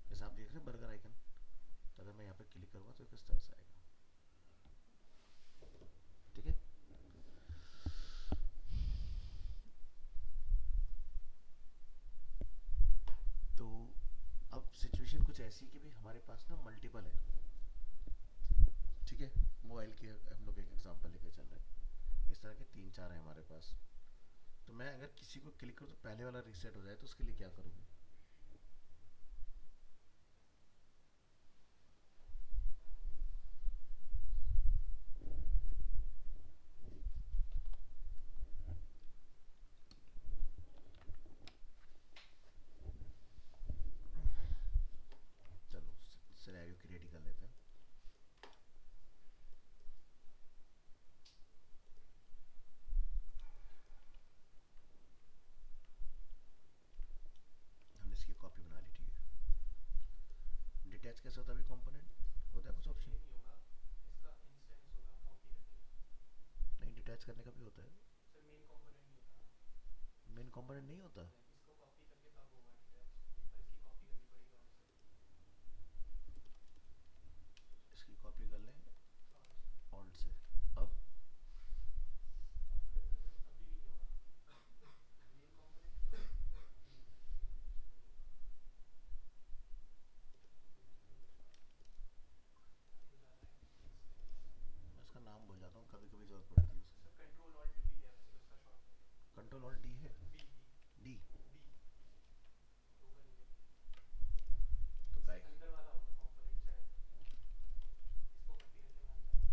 जैसे आप देख रहे हैं बर्गर आइकन, तो अगर मैं यहाँ पे क्लिक करूँगा तो किस तरह से आएगा, ठीक है। तो अब सिचुएशन कुछ ऐसी कि भाई हमारे पास ना मल्टीपल है, ठीक है। मोबाइल की हम लोग एक एग्जांपल लेके चल रहे हैं, इस तरह के तीन चार हैं हमारे पास। तो मैं अगर किसी को क्लिक करूँ तो पहले वाला रीसेट हो जाए, तो उसके लिए क्या करूँगी? चलो सिनेरियो क्रिएट कर लेते हैं। हमने इसकी कॉपी बना ली, ठीक है। डिटैच कैसे होता है अभी कंपोनेंट, होता है कुछ सर ऑप्शन? ये नहीं होगा, इसका इंस्टेंस होगा कॉपी करने का। नहीं, डिटैच करने का भी होता है। सर मेन कंपोनेंट नहीं होता। मेन कंपोनेंट नहीं होता? नहीं, इसको कॉपी करके तब होगा डिटैच। एक बार इसकी कॉपी करनी पड़ेगी और से। इसकी कॉपी कर लें और से ऑल्ट से। अब अब करना सर, अभी भी नहीं होगा। मेन कंपोनेंट जो है मेन रजिस्टर में होगा। ये जा रहा है इंस्टेंस। मैं इसका नाम भूल जाता हूँ, कभी कभी जरूरत पड़ती है उसकी। सर कंट्रोल ऑल्ट बी है वैसे तो इसका शॉर्टकट। कंट्रोल ऑल्ट डी है? B B D? बी होगा नहीं है। तो इसके काय अंदर वाला होगा कंपोनेंट शायद। इसको कॉपी करके बाहर निकालना।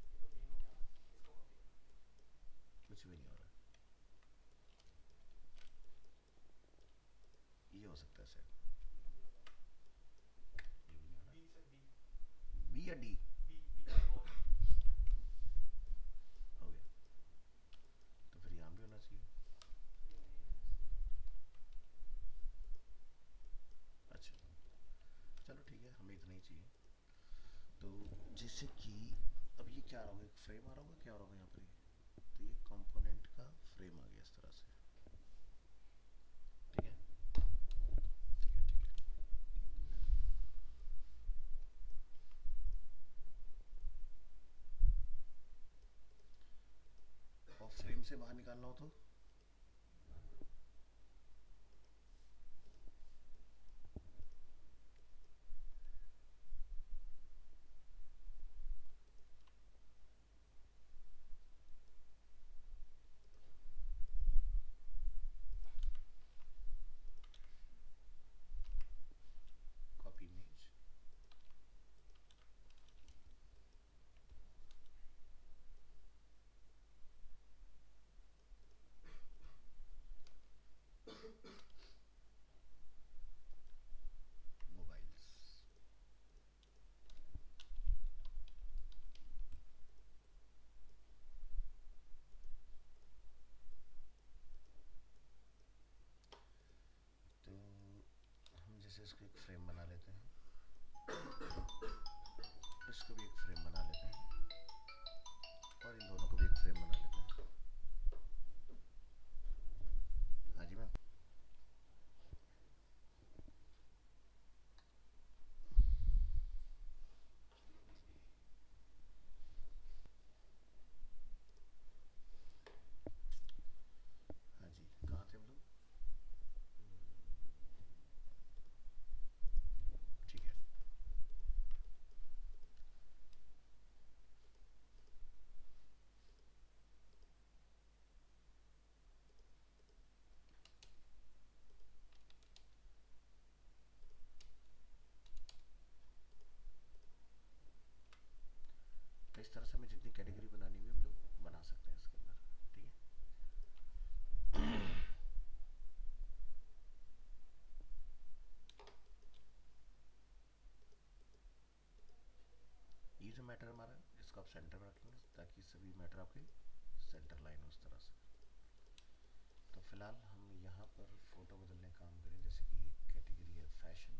ये तो मेन हो गया, इसको कॉपी करना पड़ेगा। कुछ भी नहीं हो रहा है, ये हो सकता है शायद, ये नहीं होगा। ये भी नहीं हो बी सर बी रहा। बी या डी? बी बी और हो गया, तो फिर यहाँ भी होना चाहिए। ये नहीं होना चाहिए। अच्छा, चलो ठीक है, हमें इतना ही चाहिए। तो जैसे कि अब ये क्या आ रहा होगा, एक फ्रेम आ रहा होगा, क्या आ रहा होगा यहाँ पर ये? तो ये कंपोनेंट का फ्रेम आ गया इस तरह से, ठीक है, ठीक है, ठीक है। और फ्रेम से बाहर निकालना हो तो कॉपी इमेज, मोबाइल्स, तो हम जैसे इसको एक फ्रेम बना लेते हैं, इसको भी एक फ्रेम बना लेते हैं, और इन दोनों को भी एक फ्रेम बना लेते हैं। हाँ जी मैम। कैटेगरी बनानी भी हम लोग बना सकते हैं इसके अंदर, ठीक है। ये जो मैटर हमारा इसको आप सेंटर में रखेंगे ताकि सभी मैटर आपके सेंटर लाइन हो उस तरह से। तो फिलहाल हम यहाँ पर फोटो बदलने का काम करें, जैसे कि कैटेगरी है फैशन,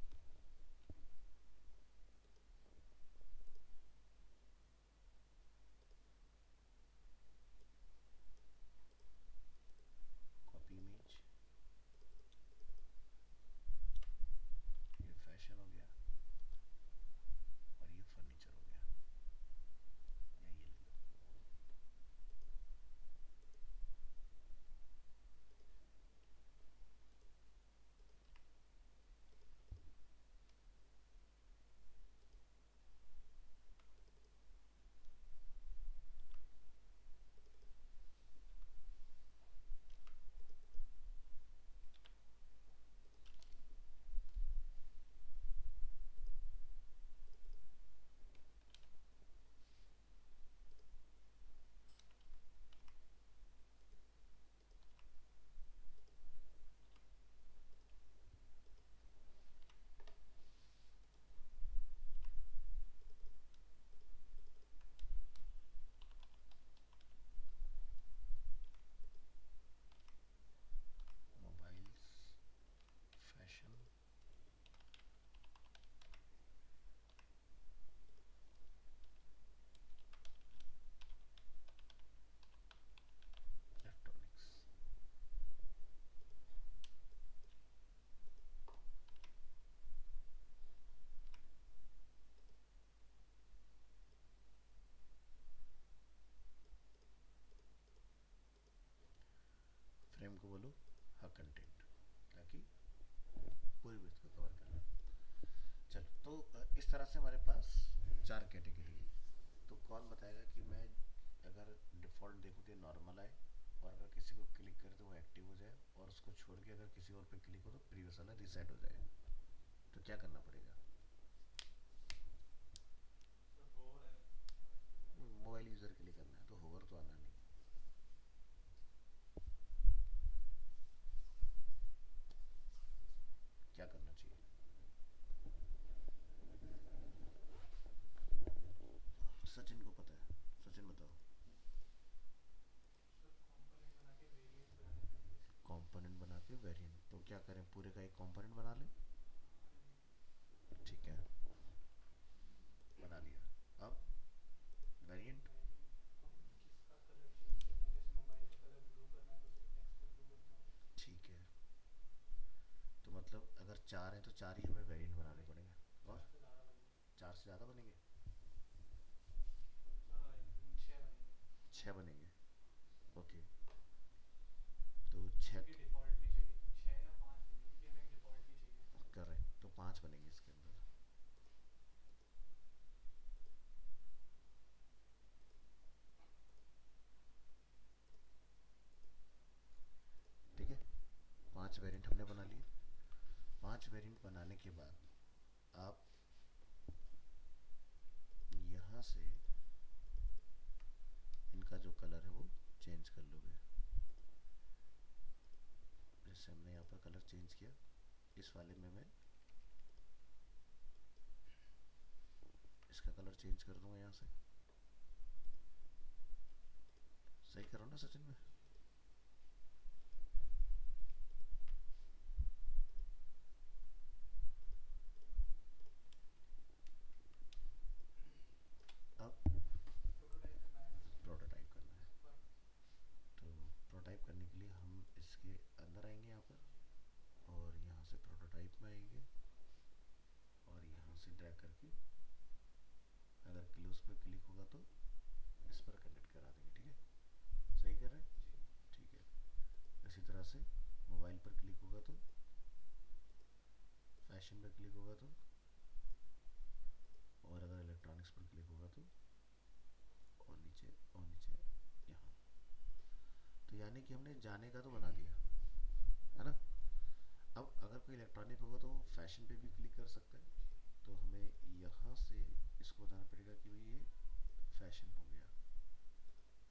सही है भाई। कॉपी इमेज, ये फैशन हो गया और ये फर्नीचर हो गया, या ये ले लो। Mobiles, fashion, electronics. फ्रेम को बोलो हर कंटेंट, ताकि पूरी विड्थ को कवर करना। चलो, तो इस तरह से हमारे पास 4 कैटेगरी है। तो कौन बताएगा कि मैं अगर डिफ़ॉल्ट देखूँ तो नॉर्मल आए, और अगर किसी को क्लिक करे तो वो एक्टिव हो जाए, और उसको छोड़ के अगर किसी और पे क्लिक हो तो प्रीवियस वाला रीसेट हो जाए, तो क्या करना पड़ेगा? सर होवर है, मोबाइल यूज़र के लिए करना है, तो होवर तो आना नहीं। क्या करना चाहिए? सचिन को पता है, सचिन बताओ। सर कंपोनेंट बना के वेरिएंट बनाने पड़ेंगे इसके। कंपोनेंट बना के वेरिएंट, तो क्या करें, पूरे का एक कंपोनेंट बना लें? ठीक है, बना लिया। अब वेरिएंट, वेरिएंट किसका कलर चेंज करना है, जैसे मोबाइल का कलर ब्लू करना है तो सिर्फ टेक्स्ट पे ब्लू करना है। ठीक है। तो मतलब अगर 4 हैं तो 4 ही हमें वेरिएंट बनाने पड़ेंगे, और 4 से ज़्यादा बनेंगे। 4 से ज़्यादा बनेंगे? सर 6 बनेंगे। 6 बनेंगे, ओके। तो 6 क्योंकि डिफ़ॉल्ट भी चाहिए 6 या 5 बनेंगे, क्योंकि हमें एक डिफ़ॉल्ट भी चाहिए। करेक्ट, तो 5 बनेंगे इसके अंदर। ठीक है, 5 वेरिएंट हमने बना लिए। 5 वेरिएंट बनाने के बाद आप यहाँ से इनका जो कलर है वो चेंज कर लोगे। जैसे हमने यहाँ पर कलर चेंज किया, इस वाले में मैं इसका कलर चेंज कर दूंगा यहाँ से। सही करो ना सचिन में? अब प्रोटोटाइप करना है ना प्रोटोटाइप करना है, पर। तो प्रोटोटाइप करने के लिए हम इसके अंदर आएंगे यहाँ पर, और यहाँ से प्रोटोटाइप में आएंगे, और यहाँ से ड्रैग करके अगर क्लोज पर क्लिक होगा तो इस पर कनेक्ट करा देंगे। ठीक है, सही कर रहे हैं? जी ठीक है। इसी तरह से मोबाइल पर क्लिक होगा तो, फैशन पर क्लिक होगा तो, और अगर इलेक्ट्रॉनिक्स पर क्लिक होगा तो, और नीचे यहाँ। तो यानी कि हमने जाने का तो बना दिया है ना। अब अगर कोई इलेक्ट्रॉनिक होगा तो वो फैशन पे भी क्लिक कर इसको बताना पड़ेगा कि भाई ये फैशन हो गया।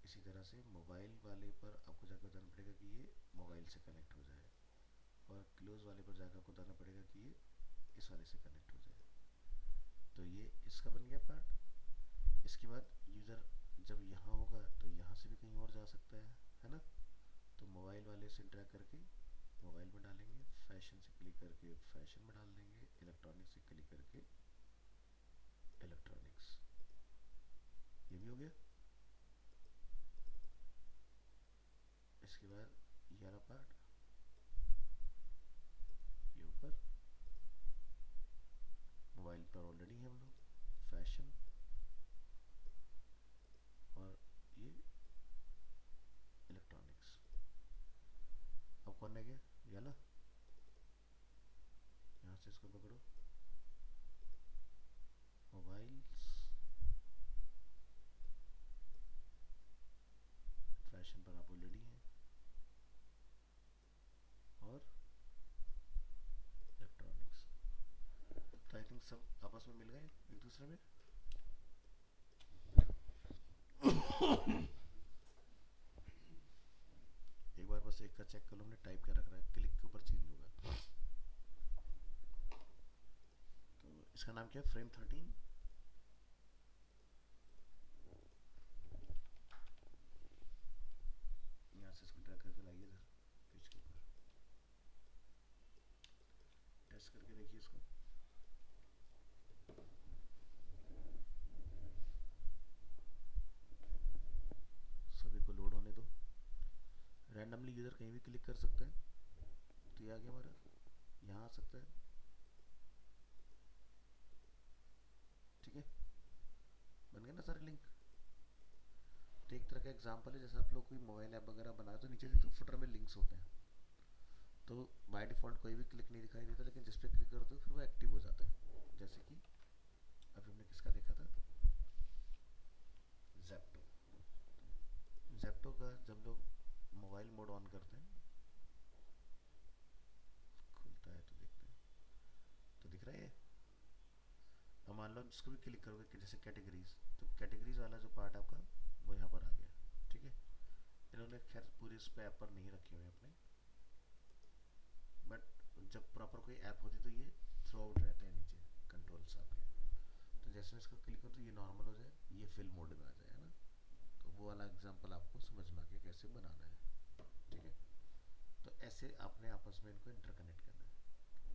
इसी तरह से मोबाइल वाले पर आपको जाकर बताना पड़ेगा कि ये मोबाइल से कनेक्ट हो जाए, और क्लोज वाले पर जाकर आपको बताना पड़ेगा कि ये इस वाले से कनेक्ट हो जाए। तो ये इसका बन गया पार्ट। इसके बाद यूज़र जब यहाँ होगा तो यहाँ से भी कहीं और जा सकता है ना। तो मोबाइल वाले से ड्रैग करके मोबाइल में डालेंगे, फैशन से क्लिक करके फैशन में डाल देंगे, इलेक्ट्रॉनिक्स से क्लिक करके इलेक्ट्रॉनिक्स। ये भी हो गया। इसके बाद ये वाला पार्ट ये ऊपर मोबाइल पर ऑलरेडी है हम लोग, फैशन, और ये इलेक्ट्रॉनिक्स। अब कौन रह गया? ये वाला। यहाँ से इसको पकड़ो, मोबाइल्स, फैशन पर आप ऑलरेडी हैं, और इलेक्ट्रॉनिक्स। तो आई थिंक सब आपस में मिल गए एक दूसरे में। एक बार बस एक का चेक कर लो, हमने टाइप क्या रख रहा है, क्लिक के ऊपर चेंज होगा। तो इसका नाम क्या है? फ्रेम 13। यहाँ से इसको ड्रैग करके लाइए इधर पेज के ऊपर, टेस्ट करके देखिए इसको। सभी को लोड होने दो। रैंडमली यूज़र कहीं भी क्लिक कर सकता है। तो ये आ गया हमारा, यहाँ आ सकता है, ठीक है, बन गया ना सारे लिंक। तो एक तरह का एग्जांपल है, जैसे आप लोग कोई मोबाइल ऐप वगैरह बनाए तो नीचे तो फुटर में लिंक्स होते हैं, तो बाय डिफ़ॉल्ट कोई भी क्लिक नहीं दिखाई देता, लेकिन जिस पे क्लिक करते हो फिर वो एक्टिव हो जाता है। जैसे कि अभी हमने किसका देखा था, ज़ेप्टो। ज़ेप्टो का जब लोग मोबाइल मोड ऑन करते हैं, खुलता है तो देखते हैं, तो दिख रहा है। अब मान लो जिसको भी क्लिक करोगे कि जैसे कैटेगरीज, तो कैटेगरीज वाला जो पार्ट आपका वो यहाँ पर आ गया, ठीक है। इन्होंने खैर पूरे इस पे ऐप पर नहीं रखे हुए अपने, बट जब प्रॉपर कोई ऐप होती तो ये थ्रू आउट रहते हैं नीचे कंट्रोल्स आपके। तो जैसे मैं इसको क्लिक करूँ तो ये नॉर्मल हो जाए, ये फिल मोड में आ जाए, है ना। तो वो वाला एग्जांपल आपको समझ में आ गया कैसे बनाना है, ठीक है। तो ऐसे आपने आपस में इनको इंटरकनेक्ट करना है।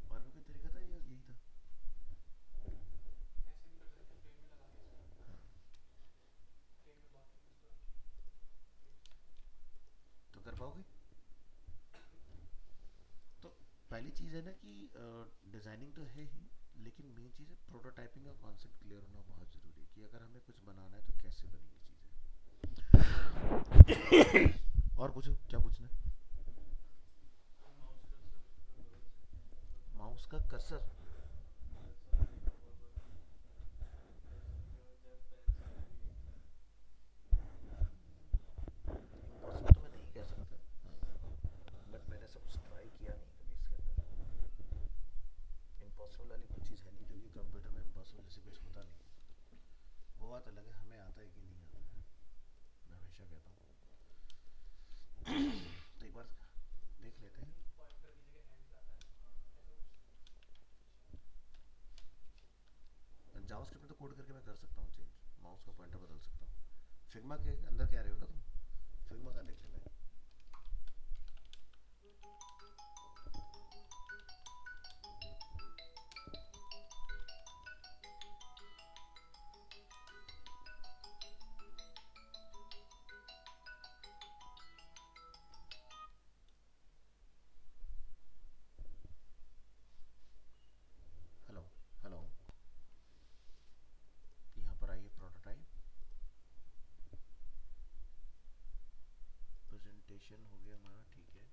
और भी कोई तरीका था या यही था? ऐसे भी कर सकते हैं, फ्रेम में लगा के इसको, हाँ, फ्रेम में बाकी इसको रख के तो कर पाओगे। तो पहली चीज़ है ना कि डिज़ाइनिंग तो है ही, लेकिन मेन चीज़ है प्रोटोटाइपिंग का कॉन्सेप्ट क्लियर होना बहुत ज़रूरी है कि अगर हमें कुछ बनाना है तो कैसे बनेंगी चीज़ें। और पूछो, क्या पूछना है? माउस का कर्सर। इम्पॉसिबल तो मैं नहीं कह सकता, बट मैंने सब कुछ ट्राई किया नहीं कभी इसके अंदर। इम्पॉसिबल वाली कोई चीज़ है नहीं, क्योंकि कंप्यूटर में इम्पॉसिबल जैसे कुछ होता नहीं। वो बात अलग है हमें आता है कि नहीं आता है, मैं हमेशा कहता हूँ। तो एक बार देख लेते हैं। पॉइंटर की जगह एंड पे आता है, ऐसा कुछ। जावास्क्रिप्ट में तो कोड करके मैं कर सकता हूँ चेंज, माउस का पॉइंटर बदल सकता हूँ। फिग्मा के अंदर कह रहे हो ना तुम? फिग्मा का देख लेना है। हेलो हेलो, यहाँ पर आइए, प्रोटोटाइप, प्रेजेंटेशन हो गया हमारा, ठीक है।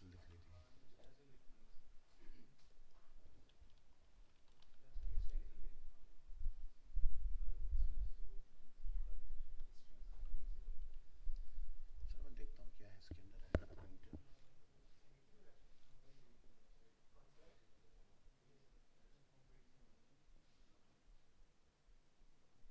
कैंसिल दिख रही थी। हाँ, मुझे ऐसे ही दिखती है वैसे ये सही नहीं दिख मतलब उसमें तो पूरा रिएक्शन हिस्ट्री सब ठीक से होता है चलो मैं देखता हूँ क्या है इसके अंदर एड पॉइंटर। नेटिव रिएक्शन वही नेटिव वेबसाइट कॉन्फ्रेंस ये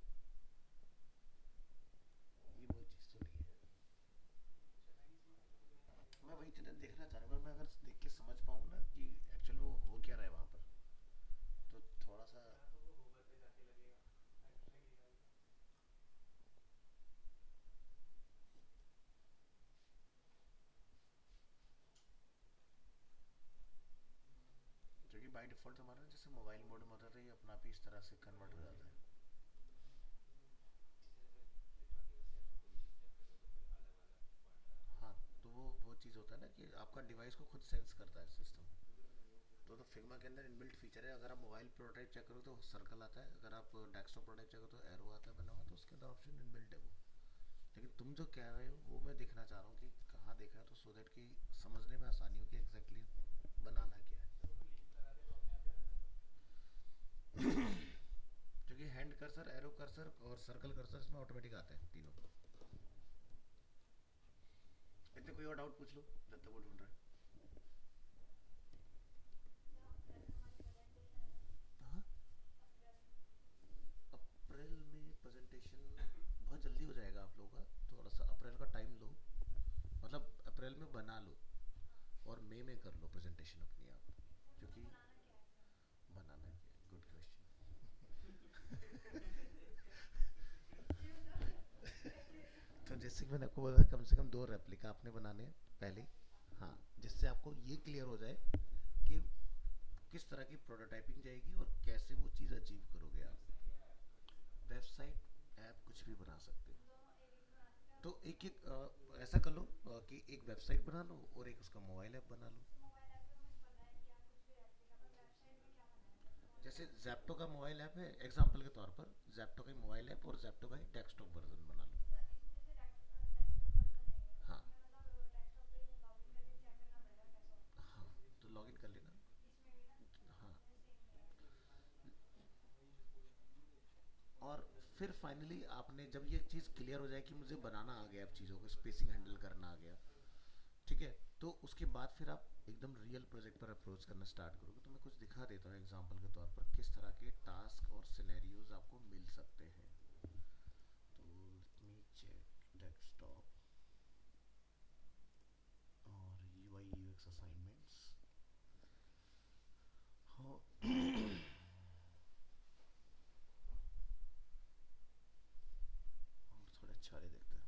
रिएक्शन कंपटीशन होगा ना ये वो चीज़ तो नहीं है। कुछ अलग ही चीज़ दिख रही है ये मैं वही चीज़ें देखना चाह रहा हूँ, मैं अगर देख के समझ पाऊँ ना कि एक्चुअली वो हो क्या रहा है वहाँ पर, तो थोड़ा सा। या तो वो होवर पे जाके लगेगा एब्स्ट्रैक्ट एआई का क्योंकि बाई डिफ़ॉल्ट हमारा जैसे मोबाइल मोड में होता है तो ये अपना आप ही इस तरह से कन्वर्ट हो जाता है। इससे अगर लिखा के वैसे अपन कोई भी चीज़ चेक कर रहे हो तो फिर अलग वाला पॉइंटर आता है। हाँ, तो वो चीज़ होता है ना कि आपका डिवाइस को खुद सेंस करता है सिस्टम। तो फिग्मा के अंदर इनबिल्ट फीचर है, अगर आप मोबाइल प्रोटोटाइप चेक करो तो सर्कल आता है, अगर आप डेस्कटॉप प्रोटोटाइप चेक करो तो एरो आता है बना हुआ, तो उसके अंदर ऑप्शन इनबिल्ट है वो। लेकिन तुम जो कह रहे हो वो मैं देखना चाह रहा हूँ कि कहाँ देखा है, तो सो दैट कि समझने में आसानी हो कि एग्जैक्टली बनाना क्या है। जब अपन लिंक लगा दे तो अपने आप ही आ जाता है क्योंकि हैंड कर्सर, एरो कर्सर और सर्कल कर्सर इसमें ऑटोमेटिक आते हैं तीनों। इतने कोई और डाउट पूछ लो जब तक वो ढूंढ रहा है। या अप्रैल में हमारी प्रेजेंटेशन है ना, हाँ, अप्रैल में। अप्रैल में प्रेजेंटेशन बहुत जल्दी हो जाएगा आप लोगों का, थोड़ा सा अप्रैल का टाइम लो, मतलब अप्रैल में बना लो और मई में कर लो प्रेजेंटेशन अपनी आप। सर क्योंकि मतलब बनाना क्या है एग्जैक्टली? बनाना क्या है, गुड क्वेश्चन। जी मतलब कैसे? तो जैसे कि मैंने आपको बोला था कम से कम 2 रेप्लिका आपने बनाने हैं पहले। रेप्लिका। हाँ, जिससे आपको ये क्लियर हो जाए कि किस तरह की प्रोटोटाइपिंग जाएगी और कैसे वो चीज़ अचीव करोगे आप। वेबसाइट या ऐप कुछ भी बना सकते वेबसाइट, ऐप कुछ भी बना सकते हो। दोनों एक एक बना सकते हैं तो और एक एक ऐसा कर लो कि एक वेबसाइट बना लो और एक उसका मोबाइल ऐप बना लो। मोबाइल ऐप तो मुझे पता है कि आप कुछ भी रेप्लिका, पर वेबसाइट में क्या बनाना है, मतलब कौन जैसे सा? जैप्टो का मोबाइल ऐप है एग्जांपल के तौर पर, जैप्टो का मोबाइल ऐप और जैप्टो का डेस्कटॉप वर्जन बना लो। सर इसमें जैसे डेस्कटॉप वर्जन है ये, हाँ इसमें मतलब डेस्कटॉप पे लॉगिन करके चेक करना पड़ेगा कैसा होता है। हाँ, तो लॉगिन कर लेना। इसमें भी ना हाँ, जैसे सेम ही है। उसको दिखाने के लिए वही जो कोड है और फिर फाइनली आपने जब ये चीज़ क्लियर हो जाए कि मुझे बनाना आ गया, अब चीज़ों को स्पेसिंग हैंडल करना आ गया, ठीक है, तो उसके बाद फिर आप एकदम रियल प्रोजेक्ट पर अप्रोच करना स्टार्ट करोगे। तो मैं कुछ दिखा देता हूँ एग्जांपल के तौर पर किस तरह के टास्क और सिनेरियोज आपको मिल सकते हैं। तो लेट मी चेक डेस्कटॉप और यूआई यूएक्स असाइनमेंट्स। हाँ, और थोड़े अच्छे वाले देखते हैं।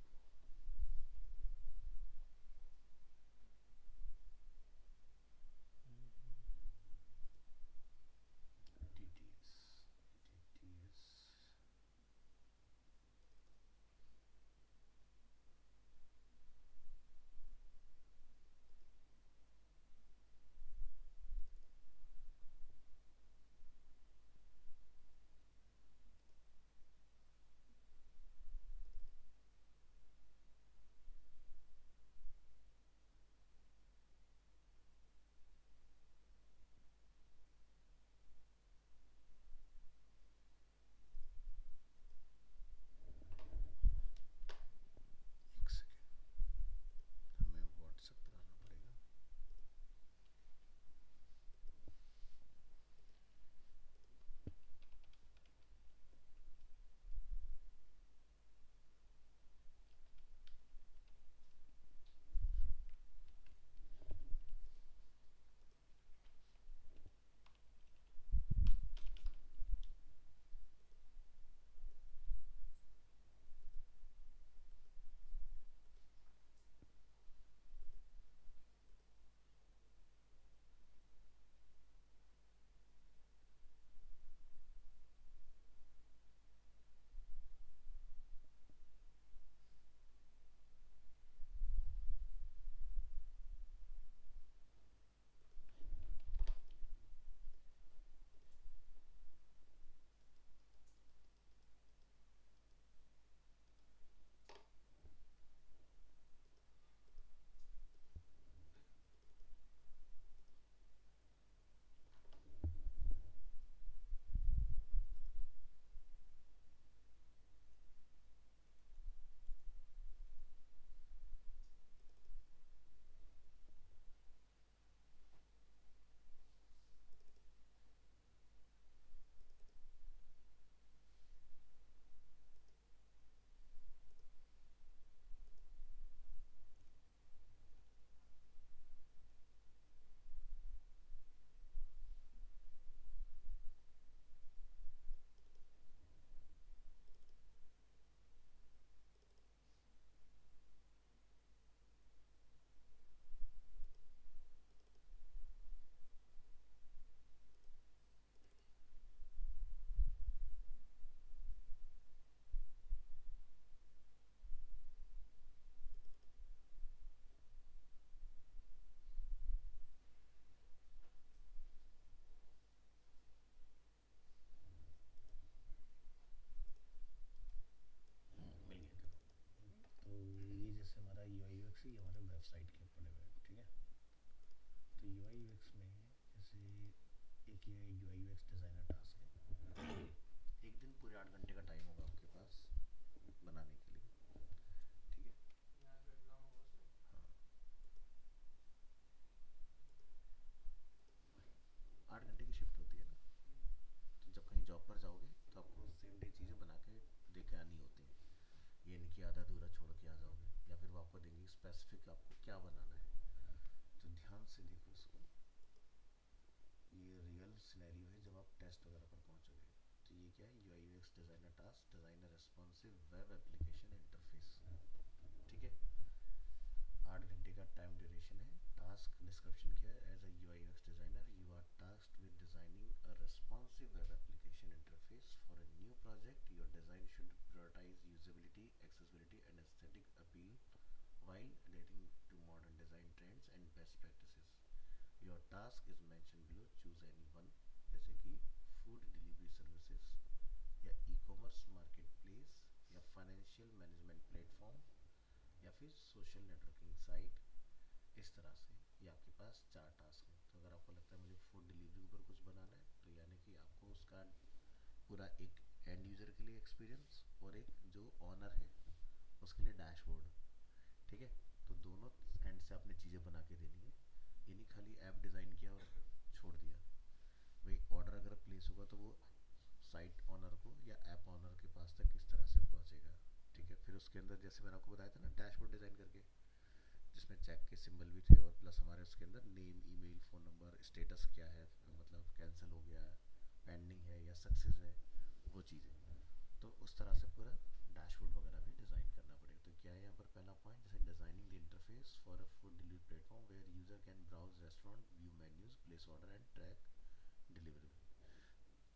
DTS DTS कि आधा अधूरा छोड़ के आ जाओगे, या फिर वो आपको देंगे स्पेसिफिक आपको क्या बनाना है। तो ध्यान से देखो इसको, ये रियल सिनेरियो है जब आप टेस्ट वगैरह पर पहुंचोगे। तो ये क्या है, UI UX designer task, designer responsive web application interface. ठीक है, 8 घंटे का टाइम ड्यूरेशन है। टास्क डिस्क्रिप्शन क्या है, as a UI UX designer you are tasked with designing a responsive web application interface for a new project. Your design should prioritize usability, accessibility and aesthetic appeal while adhering to modern design trends and best practices. Your task is mentioned below. Choose any one, जैसे कि food delivery services, या e commerce market place, या financial management platform, या फिर social networking site. इस तरह से ये आपके पास 4 टास्क हैं। तो अगर आपको लगता है मुझे फूड डिलीवरी के ऊपर कुछ बनाना है, तो यानी कि आपको उसका पूरा एक एंड यूज़र के लिए एक्सपीरियंस और एक जो ऑनर है उसके लिए डैशबोर्ड। ठीक है, तो दोनों एंड से आपने चीज़ें बना के देनी है। ये नहीं खाली ऐप डिज़ाइन किया और छोड़ दिया। भाई ऑर्डर अगर प्लेस होगा तो वो साइट ऑनर को या ऐप ऑनर के पास तक किस तरह से पहुंचेगा। ठीक है, फिर उसके अंदर जैसे मैंने आपको बताया था ना डैशबोर्ड डिज़ाइन करके, जिसमें चेक के सिंबल भी थे और प्लस हमारे उसके अंदर name, email, phone number, status क्या है, मतलब कैंसिल हो गया, पेंडिंग है या सक्सेस है, वो चीज़ें। तो उस तरह से पूरा डैशबोर्ड वगैरह भी डिज़ाइन करना पड़ेगा। तो क्या है यहाँ पर पहला पॉइंट, जैसे designing the interface for a food delivery platform where user can browse restaurant, view menus, place order and track delivery.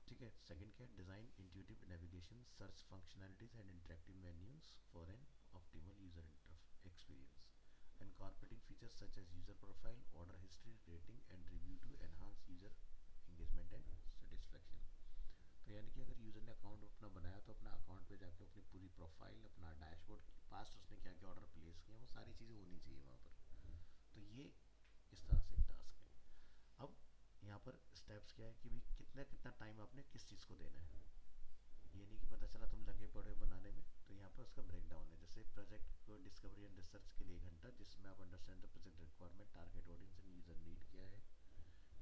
ठीक है, सेकंड क्या है, design intuitive navigation, search functionalities and interactive menus for an optimal user experience. Incorporating features such as user profile, order history, rating and review to enhance user engagement and satisfaction। तो यानी कि अगर user ने account अपना बनाया तो अपना account पे जाके अपनी पूरी प्रोफाइल, अपना डैशबोर्ड, पास्ट उसने क्या क्या ऑर्डर प्लेस किया, वो सारी चीज़ें होनी चाहिए वहाँ पर। तो ये इस तरह से एक टास्क है। अब यहाँ पर स्टेप्स क्या है कि भाई कितना कितना टाइम आपने किस चीज़ को देना है। ये नहीं कि पता चला तुम लगे पड़े हो बनाने में। तो यहाँ पर उसका ब्रेक डाउन है, जैसे प्रोजेक्ट को डिस्कवरी एंड रिसर्च के लिए 1 घंटा, जिसमें आप understand the project requirement, target audience and user need क्या है।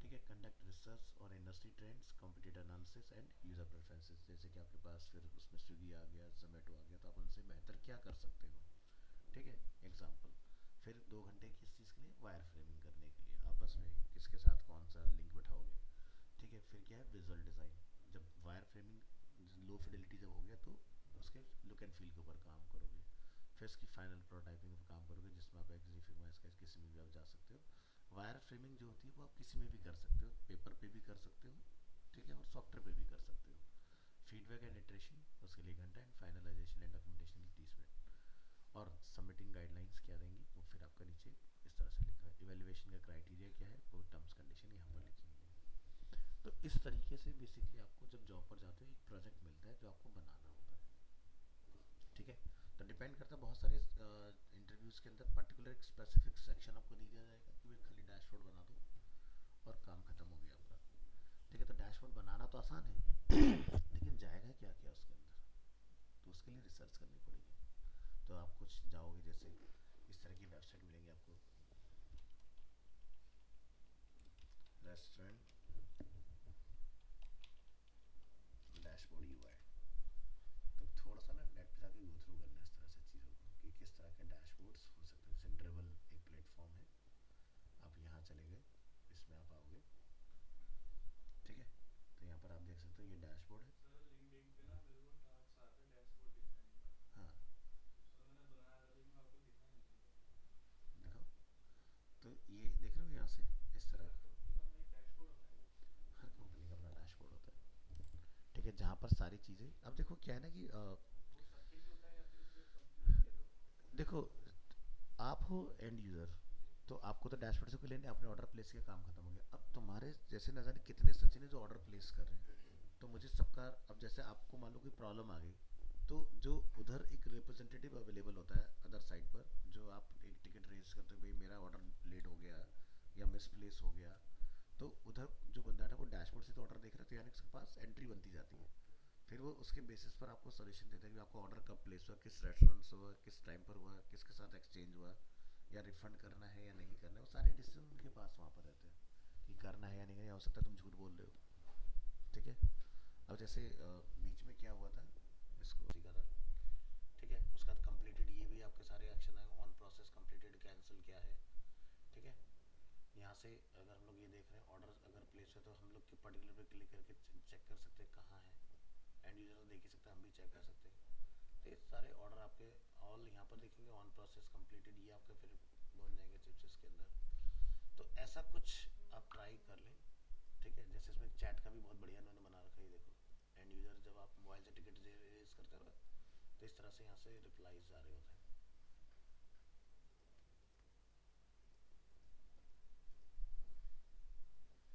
ठीक है, कंडक्ट रिसर्च और industry trends, competitor analysis end user preferences. जैसे कि आपके पास फिर उसमें स्विगी आ गया, जोमेटो आ गया, तो आप उनसे बेहतर क्या कर सकते हो। ठीक है, एग्जाम्पल। फिर 2 घंटे किस चीज़ के लिए, वायर फ्रेमिंग करने के लिए, आपस में किसके साथ कौन सा लिंक बैठाओगे। ठीक है, फिर क्या है, विजुअल डिज़ाइन। जब वायर फ्रेमिंग लो फिडेलिटी जब हो गया तो उसके लुक एंड फील के ऊपर काम करोगे। फिर उसकी फाइनल प्रोटोटाइपिंग पर काम करोगे, जिसमें आप एक्सजी, फिग्मा, स्केच किसी में भी आप जा सकते हो। वायर फ्रेमिंग जो होती है वो आप किसी में भी कर सकते हो, पेपर पे भी कर सकते हो, ठीक है, और सॉफ्टवेयर पे भी कर सकते हो। फीडबैक एंड इटरेशन उसके लिए 1 घंटा, एंड फाइनलाइजेशन एंड डॉक्यूमेंटेशन के 30 मिनट। और सबमिटिंग गाइडलाइंस क्या देंगी वो फिर आपका नीचे इस तरह से लिखा है। इवेल्युएशन का क्राइटेरिया क्या है, वो टर्म्स कंडीशन यहाँ पर लिखी हुई है। तो इस तरीके से बेसिकली आपको जब जॉब पर जाते हो एक प्रोजेक्ट मिलता है जो आपको बनाना होता है। ठीक है, तो डिपेंड करता है बहुत सारे इंटरव्यूज़ के अंदर पर्टिकुलर एक स्पेसिफिक सेक्शन आपको नहीं दिया जाएगा कि भाई खाली डैशबोर्ड बना दो और काम खत्म हो गया आपका। ठीक है, तो डैशबोर्ड बनाना तो आसान है लेकिन जाएगा क्या क्या उसके अंदर, तो उसके लिए रिसर्च करनी पड़ेगी। तो आप कुछ जाओगे, जैसे इस तरह की वेबसाइट मिलेंगी आपको, रेस्टोरेंट डैशबोर्ड यूआई। तो थोड़ा सा ना नेट पे जाके गो थ्रू करना है इस तरह से चीज़ों को कि किस तरह के डैशबोर्ड्स हो सकते हैं। जैसे ड्रिबल एक प्लेटफॉर्म है, आप यहाँ चले गए, इसमें आप आओगे। ठीक है, तो यहाँ पर आप देख सकते हो ये डैशबोर्ड है। सर लिंक्डइन पे ना मेरे को टास्क आता है डैशबोर्ड डिजाइन का। हाँ, सर मैंने बनाया था लेकिन आपको दिखा नहीं है। देखो, तो ये देख रहे हो यहाँ से इस सर तरह हर कंपनी का अपना एक डैशबोर्ड होता है। हर कंपनी का अपना डैशबोर्ड होता है। ठीक है, जहाँ पर सारी चीज़ें, अब देखो क्या है ना कि वो सबके लिए होता है या फिर सिर्फ कंपनी के जो देखो आप हो एंड यूज़र, तो आपको तो डैशबोर्ड से कोई लेने, आपने ऑर्डर प्लेस किया, काम खत्म हो गया। अब तुम्हारे जैसे न जाने कितने सचिन है जो ऑर्डर प्लेस कर रहे हैं, तो मुझे सबका, अब जैसे आपको मान लो कोई प्रॉब्लम आ गई, तो जो उधर एक रिप्रेजेंटेटिव अवेलेबल होता है अदर साइड पर, जो आप एक टिकट रेज करते हो, भाई मेरा ऑर्डर लेट हो गया या मिसप्लेस हो गया, तो उधर जो बंदा है वो डैशबोर्ड से तो ऑर्डर देख रहा है, तो यानी उसके पास एंट्री बनती जाती है। फिर वो उसके बेसिस पर आपको सोल्यूशन देता है कि आपको ऑर्डर कब प्लेस हुआ, किस रेस्टोरेंट से हुआ, किस टाइम पर हुआ, किसके साथ एक्सचेंज हुआ, या रिफंड करना है या नहीं करना है। वो सारे डिसीजन उनके पास वहाँ पर रहते हैं कि करना है या नहीं करना है। हो सकता है तुम झूठ बोल रहे हो। ठीक है, अब जैसे बीच में क्या हुआ था, इसको सीखा था। ठीक है, उसका कंप्लीट आपके सारे एक्शन है, ऑन प्रोसेस, कंप्लीटेड, कैंसिल क्या है, ठीक है। यहाँ से अगर हम लोग ये देख रहे हैं ऑर्डर अगर प्लेस है तो हम लोग पर्टिकुलर पे क्लिक करके चेक कर सकते हैं कहाँ है, एंड यूजर देख ही सकते हैं, हम भी चेक कर सकते हैं। तो ये सारे ऑर्डर आपके ऑल यहाँ पर देखेंगे, ऑन प्रोसेस, कंप्लीटेड, ये आपके फिर बन जाएंगे चिप्स के अंदर। तो ऐसा कुछ आप ट्राई कर लें, ठीक है। जैसे इसमें चैट का भी बहुत बढ़िया इन्होंने बना रखा है, ये देखो, एंड यूजर जब आप मोबाइल से टिकट रेज करते हो तो इस तरह से यहाँ से रिप्लाईज आ रहे होते हैं,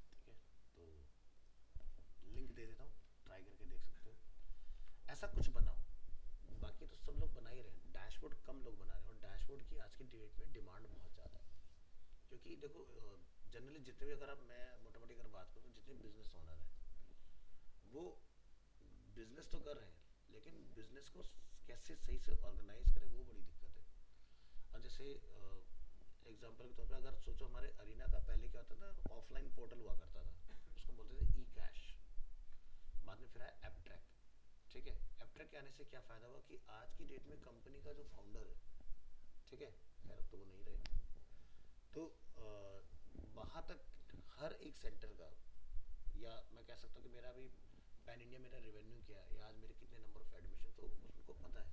ठीक है। तो लिंक दे देता हूँ, ट्राई करके देख सकते हो, ऐसा कुछ बनाओ। बाकी तो सब लोग बना ही रहे हैं, डैशबोर्ड कम लोग बना रहे हैं, और डैशबोर्ड की आज की डेट में डिमांड बहुत ज़्यादा है। क्योंकि देखो जनरली जितने भी, अगर आप, मैं मोटा मोटी अगर बात करूँ तो जितने बिजनेस ओनर हैं वो बिजनेस तो कर रहे हैं, लेकिन बिजनेस को कैसे सही से ऑर्गेनाइज करें वो बड़ी दिक्कत है। और जैसे एग्जांपल के तौर पे अगर सोचो, हमारे अरीना का पहले क्या होता था, ऑफलाइन पोर्टल हुआ करता था, उसको बोलते थे ई कैश, बाद में फिर आया ऐप ट्रैक, ठीक है। ऐप ट्रैक के आने से क्या फ़ायदा हुआ कि आज की डेट में कंपनी का जो फाउंडर है, ठीक है, खैर अब तो वो नहीं रहे, तो वहाँ तक हर एक सेंटर का, या मैं कह सकता हूँ कि मेरा अभी पैन इंडिया मेरा रेवेन्यू क्या है, या आज मेरे कितने नंबर ऑफ एडमिशन, तो उनको पता है।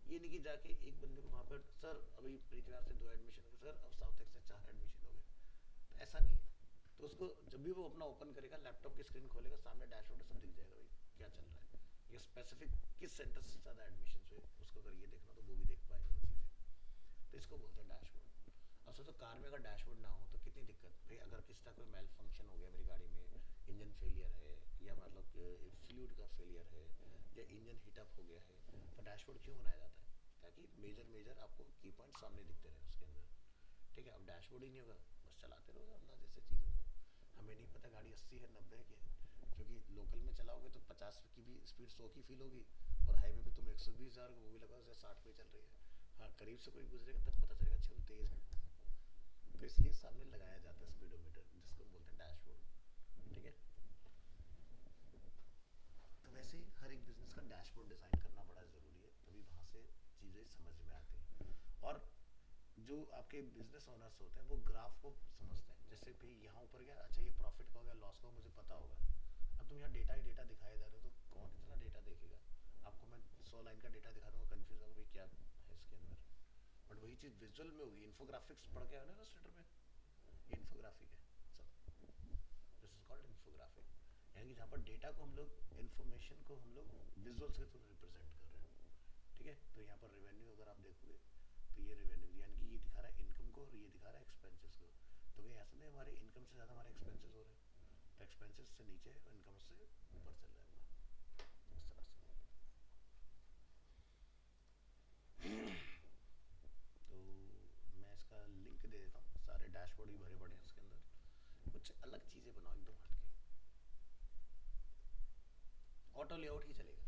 ये नहीं कि जाके एक बंदे को वहाँ पर, सर अभी प्रीतिवार से 2 एडमिशन हो गए, सर अब साउथ से 4 एडमिशन हो गए, तो ऐसा नहीं है। तो उसको जब भी वो अपना ओपन करेगा, लैपटॉप की स्क्रीन खोलेगा, सामने डैशबोर्ड सब दिख जाएगा, भाई क्या चल रहा है, ये स्पेसिफिक किस सेंटर से ज़्यादा एडमिशन हुए, उसको अगर ये देखना तो वो भी देख पाएगा वो चीज़ें। तो इसको बोलते हैं डैशबोर्ड। अब सोचो कार में अगर डैशबोर्ड ना हो तो कितनी दिक्कत भाई, अगर किसी का कोई मेल फंक्शन हो गया मेरी गाड़ी में, इंजन फेलियर है, या मतलब फ्लूइड का फेलियर है, या इंजन हीटअप हो गया है, तो डैशबोर्ड क्यों बनाया जाता है, ताकि मेजर आपको की पॉइंट सामने दिखते रहे उसके अंदर, ठीक है। अब डैशबोर्ड ही नहीं होगा, बस चलाते रहोगे अपना जैसे चीज़ों को, हमें नहीं पता गाड़ी 80 है 90 है क्या है, क्योंकि लोकल में चलाओगे तो 50 की भी स्पीड 100 की फील होगी, और हाईवे पे तुम 120,000 वो भी लगा 60 पे चल रही है, हाँ करीब से कोई गुजरेगा तब पता चलेगा अच्छा वो तेज़ है। तो इसलिए सामने लगाया जाता है स्पीडोमीटर, जिसको बोलते हैं डैशबोर्ड, ठीक है। तो वैसे ही हर एक बिजनेस का डैशबोर्ड डिज़ाइन करना बड़ा ज़रूरी है, तभी वहाँ से चीज़ें समझ में आती हैं। और जो आपके बिजनेस ओनर्स होते हैं वो ग्राफ को समझते हैं, जैसे भाई यहाँ ऊपर गया, अच्छा ये प्रॉफिट का हो गया, लॉस का मुझे पता होगा। अब तुम यहाँ डेटा ही डेटा दिखाए जा रहे हो तो कौन इतना डेटा देखेगा, आपको मैं 100 लाइन का डेटा दिखा दूँगा, कन्फ्यूज होगा भाई क्या है इसके अंदर। बट वही चीज़ विजुअल में होगी, इन्फोग्राफिक्स पढ़ के आए ना स्टेटर में, ये इन्फोग्राफिक है सब, दिस इज कॉल्ड इन्फोग्राफिक, यानी कि जहाँ पर डेटा को हम लोग, इन्फॉर्मेशन को हम लोग विजुअल्स के थ्रू रिप्रेजेंट कर रहे हैं, ठीक है। तो यहाँ पर रेवेन्यू अगर आप देखोगे तो ये रेवेन्यू यानी कि ये दिखा रहा है इनकम को, और ये दिखा रहा है एक्सपेंसेस को, तो कहीं ऐसा नहीं हमारे इनकम से ज़्यादा हमारे एक्सपेंसेस हो रहे हैं, तो एक्सपेंसेस से नीचे है, इनकम से ऊपर चल रहा है अपना, इस तरह से। तो मैं इसका लिंक दे देता हूँ, सारे डैशबोर्ड ही भरे पड़े हैं इसके अंदर, कुछ अलग चीज़ें बनाओ एकदम हटके, ऑटो लेआउट ही चलेगा,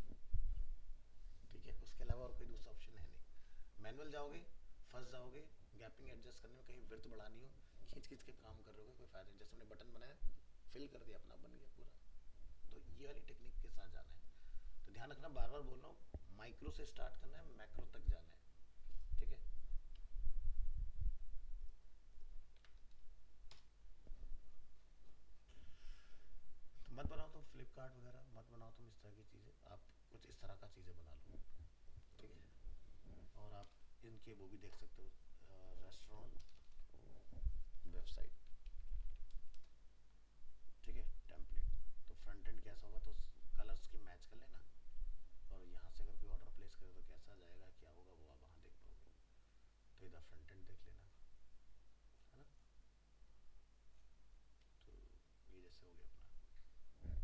ठीक है, उसके अलावा और कोई दूसरा ऑप्शन है नहीं। मैनुअल जाओगे फंस जाओगे, गैपिंग एडजस्ट करने में कहीं विड्थ बढ़ानी हो, खींच खींच के काम कर रहे हो कोई फायदा नहीं, जैसे हमने बटन बनाया फिल कर दिया अपना बन गया पूरा। तो ये वाली टेक्निक के साथ जाना है, तो ध्यान रखना, बार बार बोल रहा हूँ, माइक्रो से स्टार्ट करना है, मैक्रो तक जाना है, ठीक है। तो मत बनाओ तुम फ्लिपकार्ट वगैरह, मत बनाओ तुम इस तरह की चीज़ें, आप कुछ इस तरह का चीज़ें बना लो, ठीक है। और आप इनके वो भी देख सकते हो, रेस्टोरेंट वेबसाइट, ठीक है, टेम्पलेट, तो फ्रंट एंड कैसा होगा, तो कलर्स की मैच कर लेना, और यहाँ से अगर कोई ऑर्डर प्लेस करे तो कैसा जाएगा क्या होगा वो आप वहाँ देख पाओगे, तो इधर फ्रंट एंड देख लेना, है ना। तो ये जैसे हो गया अपना, हाँ?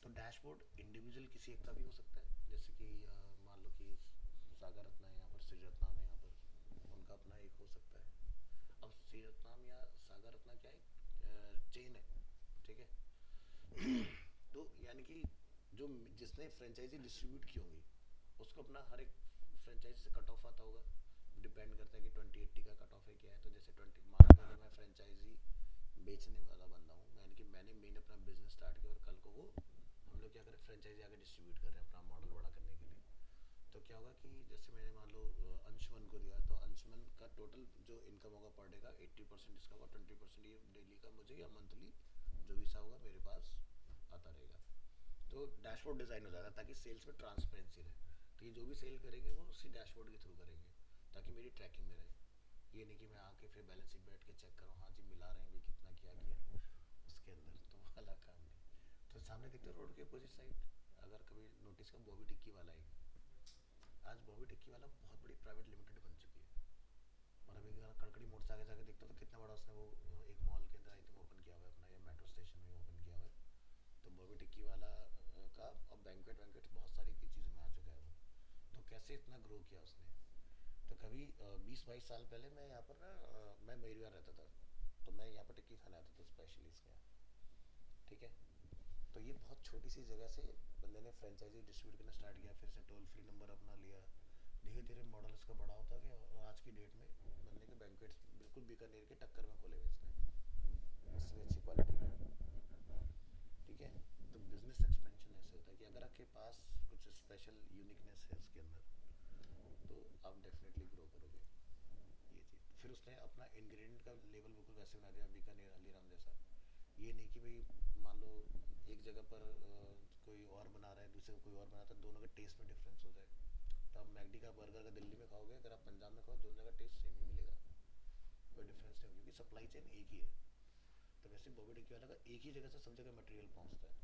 तो डैशबोर्ड इंडिविजुअल किसी एक का भी हो सकता है, जैसे कि मान लो कि सागर रत्ना है यहाँ पर, श्री रत्नाम है यहाँ पर, उनका अपना एक हो सकता है। अब श्री रत्नाम या सागर रत्ना क्या है, चेन है, ठीक है। तो यानी कि जो जिसने फ्रेंचाइजी डिस्ट्रीब्यूट की होंगी उसको अपना हर एक फ्रेंचाइजी से कट ऑफ आता होगा, डिपेंड करता है कि 2080 का कट ऑफ है क्या है। तो जैसे 20 मान लो अगर मैं फ्रेंचाइजी बेचने वाला बंदा हूँ, यानी कि मैंने मेन अपना बिजनेस स्टार्ट किया और कल को वो हम लोग क्या करें, फ्रेंचाइजी आगे डिस्ट्रीब्यूट कर रहे हैं अपना मॉडल बड़ा करने के लिए, तो क्या होगा कि जैसे मैंने मान लो अंशुमन को दिया, तो अंशुमन का टोटल जो इनकम होगा पर डे का 80% इसका होगा, 20% ये डेली का मुझे या मंथली जो भी सा होगा मेरे पास आता रहेगा। तो डैशबोर्ड डिज़ाइन हो जाता है ताकि सेल्स में ट्रांसपेरेंसी रहे। तो ये जो भी सेल करेंगे वो उसी डैशबोर्ड के थ्रू करेंगे ताकि मेरी ट्रैकिंग में रहे। ये नहीं कि मैं आके फिर बैलेंस शीट बैठ के चेक करूँ, हाँ जी मिला रहे हैं भाई कितना क्या किया उसके अंदर, तो वाला काम नहीं। तो सामने देखते हो रोड के अपोजिट साइड, अगर कभी नोटिस का बॉबी टिक्की वाला है, आज बॉबी टिक्की वाला बहुत बड़ी प्राइवेट लिमिटेड बन चुकी है। और अभी अगर कड़कड़ी मोड़ से आगे जाके देखते हो तो कितना बड़ा उसने वो एक मॉल के अंदर आई थिंक ओपन किया हुआ है अपना, या मेट्रो स्टेशन में ओपन किया हुआ है। तो बॉबी टिक्की वाला का अब बैंक्वेट वैंक्वेट बहुत सारी की चीज़ों में आ चुका है वो। तो कैसे इतना ग्रो किया उसने। तो कभी 20-22 साल पहले मैं यहाँ पर ना मैं मयूरिया रहता था, तो मैं यहाँ पर टिक्की खाने आता था स्पेशली इसके यहाँ, ठीक है। तो ये बहुत छोटी सी जगह से बंदे ने फ्रेंचाइजी डिस्ट्रीब्यूट करना स्टार्ट किया, फिर से टोल फ्री नंबर अपना लिया, धीरे धीरे मॉडल इसका बड़ा होता गया और आज की डेट में बंदे के बैंक्वेट्स बिल्कुल बीकानेर के टक्कर में खोले हुए इसने, इससे अच्छी क्वालिटी में, ठीक है। तो बिजनेस एक्सपेंशन ऐसे होता है कि अगर आपके पास कुछ स्पेशल यूनिकनेस है उसके अंदर तो आप डेफिनेटली ग्रो करोगे। ये चीज़ फिर उसने अपना इंग्रेडिएंट का लेवल बिल्कुल वैसे बना दिया बीकानेर हल्दीराम जैसा। ये नहीं कि भाई मान लो एक जगह पर कोई और बना रहा है, दूसरे को कोई और बना, तो दोनों के टेस्ट में डिफरेंस हो जाए। तो आप मैकडी का बर्गर का दिल्ली में खाओगे, अगर आप पंजाब में खाओ, दोनों जगह टेस्ट सेम ही मिलेगा, कोई डिफरेंस नहीं होगा क्योंकि सप्लाई चेन एक ही है। तो वैसे बॉबी टिक्की वाला का एक ही जगह से सब जगह मटेरियल पहुंचता है,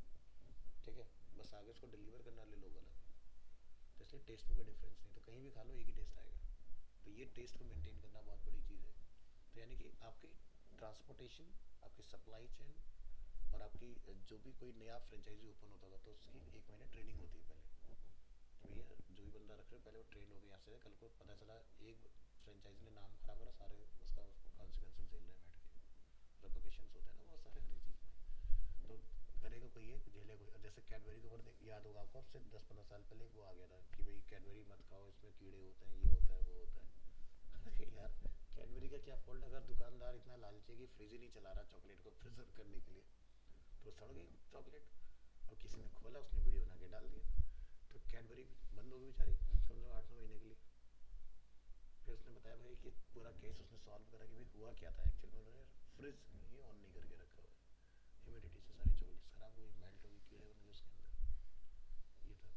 ठीक है, बस आगे उसको डिलीवर करने वाले लोग अलग हैं। तो इसलिए टेस्ट में कोई डिफरेंस नहीं, तो कहीं भी खा लो एक ही टेस्ट आएगा। तो ये टेस्ट को मेंटेन करना बहुत बड़ी चीज़ है। तो यानी कि आपकी ट्रांसपोर्टेशन, आपकी सप्लाई चेन और आपकी जो भी कोई नया फ्रेंचाइजी ओपन होता था तो उसकी 1 महीने ट्रेनिंग होती है पहले कि भैया जो भी बंदा रख रहे हो पहले वो ट्रेन हो गया, यहाँ से कल को पता चला एक फ्रेंचाइजी ने नाम खराब करा, सारे उसका कॉन्सिक्वेंसेस झेल रहे हैं बैठ के, रेपोकेशंस होते हैं ना बहुत सारे हर एक चीज़ में। तो करेगा कोई है झेले कोई। जैसे कैडबरी के ऊपर याद होगा आपको, आपसे 10-15 साल पहले वो आ गया था कि भाई कैडबरी मत खाओ, इसमें कीड़े होते हैं, ये होता है वो होता है। अरे यार कैडबरी का क्या फॉल्ट, अगर दुकानदार इतना लालची है कि फ्रिज ही नहीं चला रहा चॉकलेट को प्रिजर्व करने के लिए, तो सड़ गई चॉकलेट। और किसी ने खोला, उसने वीडियो बना के डाल दिया, तो कैडबरी बंद हो गई बेचारी कम से कम 8-9 महीने के लिए। फिर उसने बताया भाई कि पूरा केस उसने सॉल्व करा कि भाई हुआ क्या था एक्चुअल में, उन्होंने फ्रिज ही ऑन नहीं करके रखा हुआ है, ह्यूमिडिटी से सारी चॉकलेट्स खराब हुई, मेल्ट हो गई, कीड़े बन गए उसके अंदर, ये था।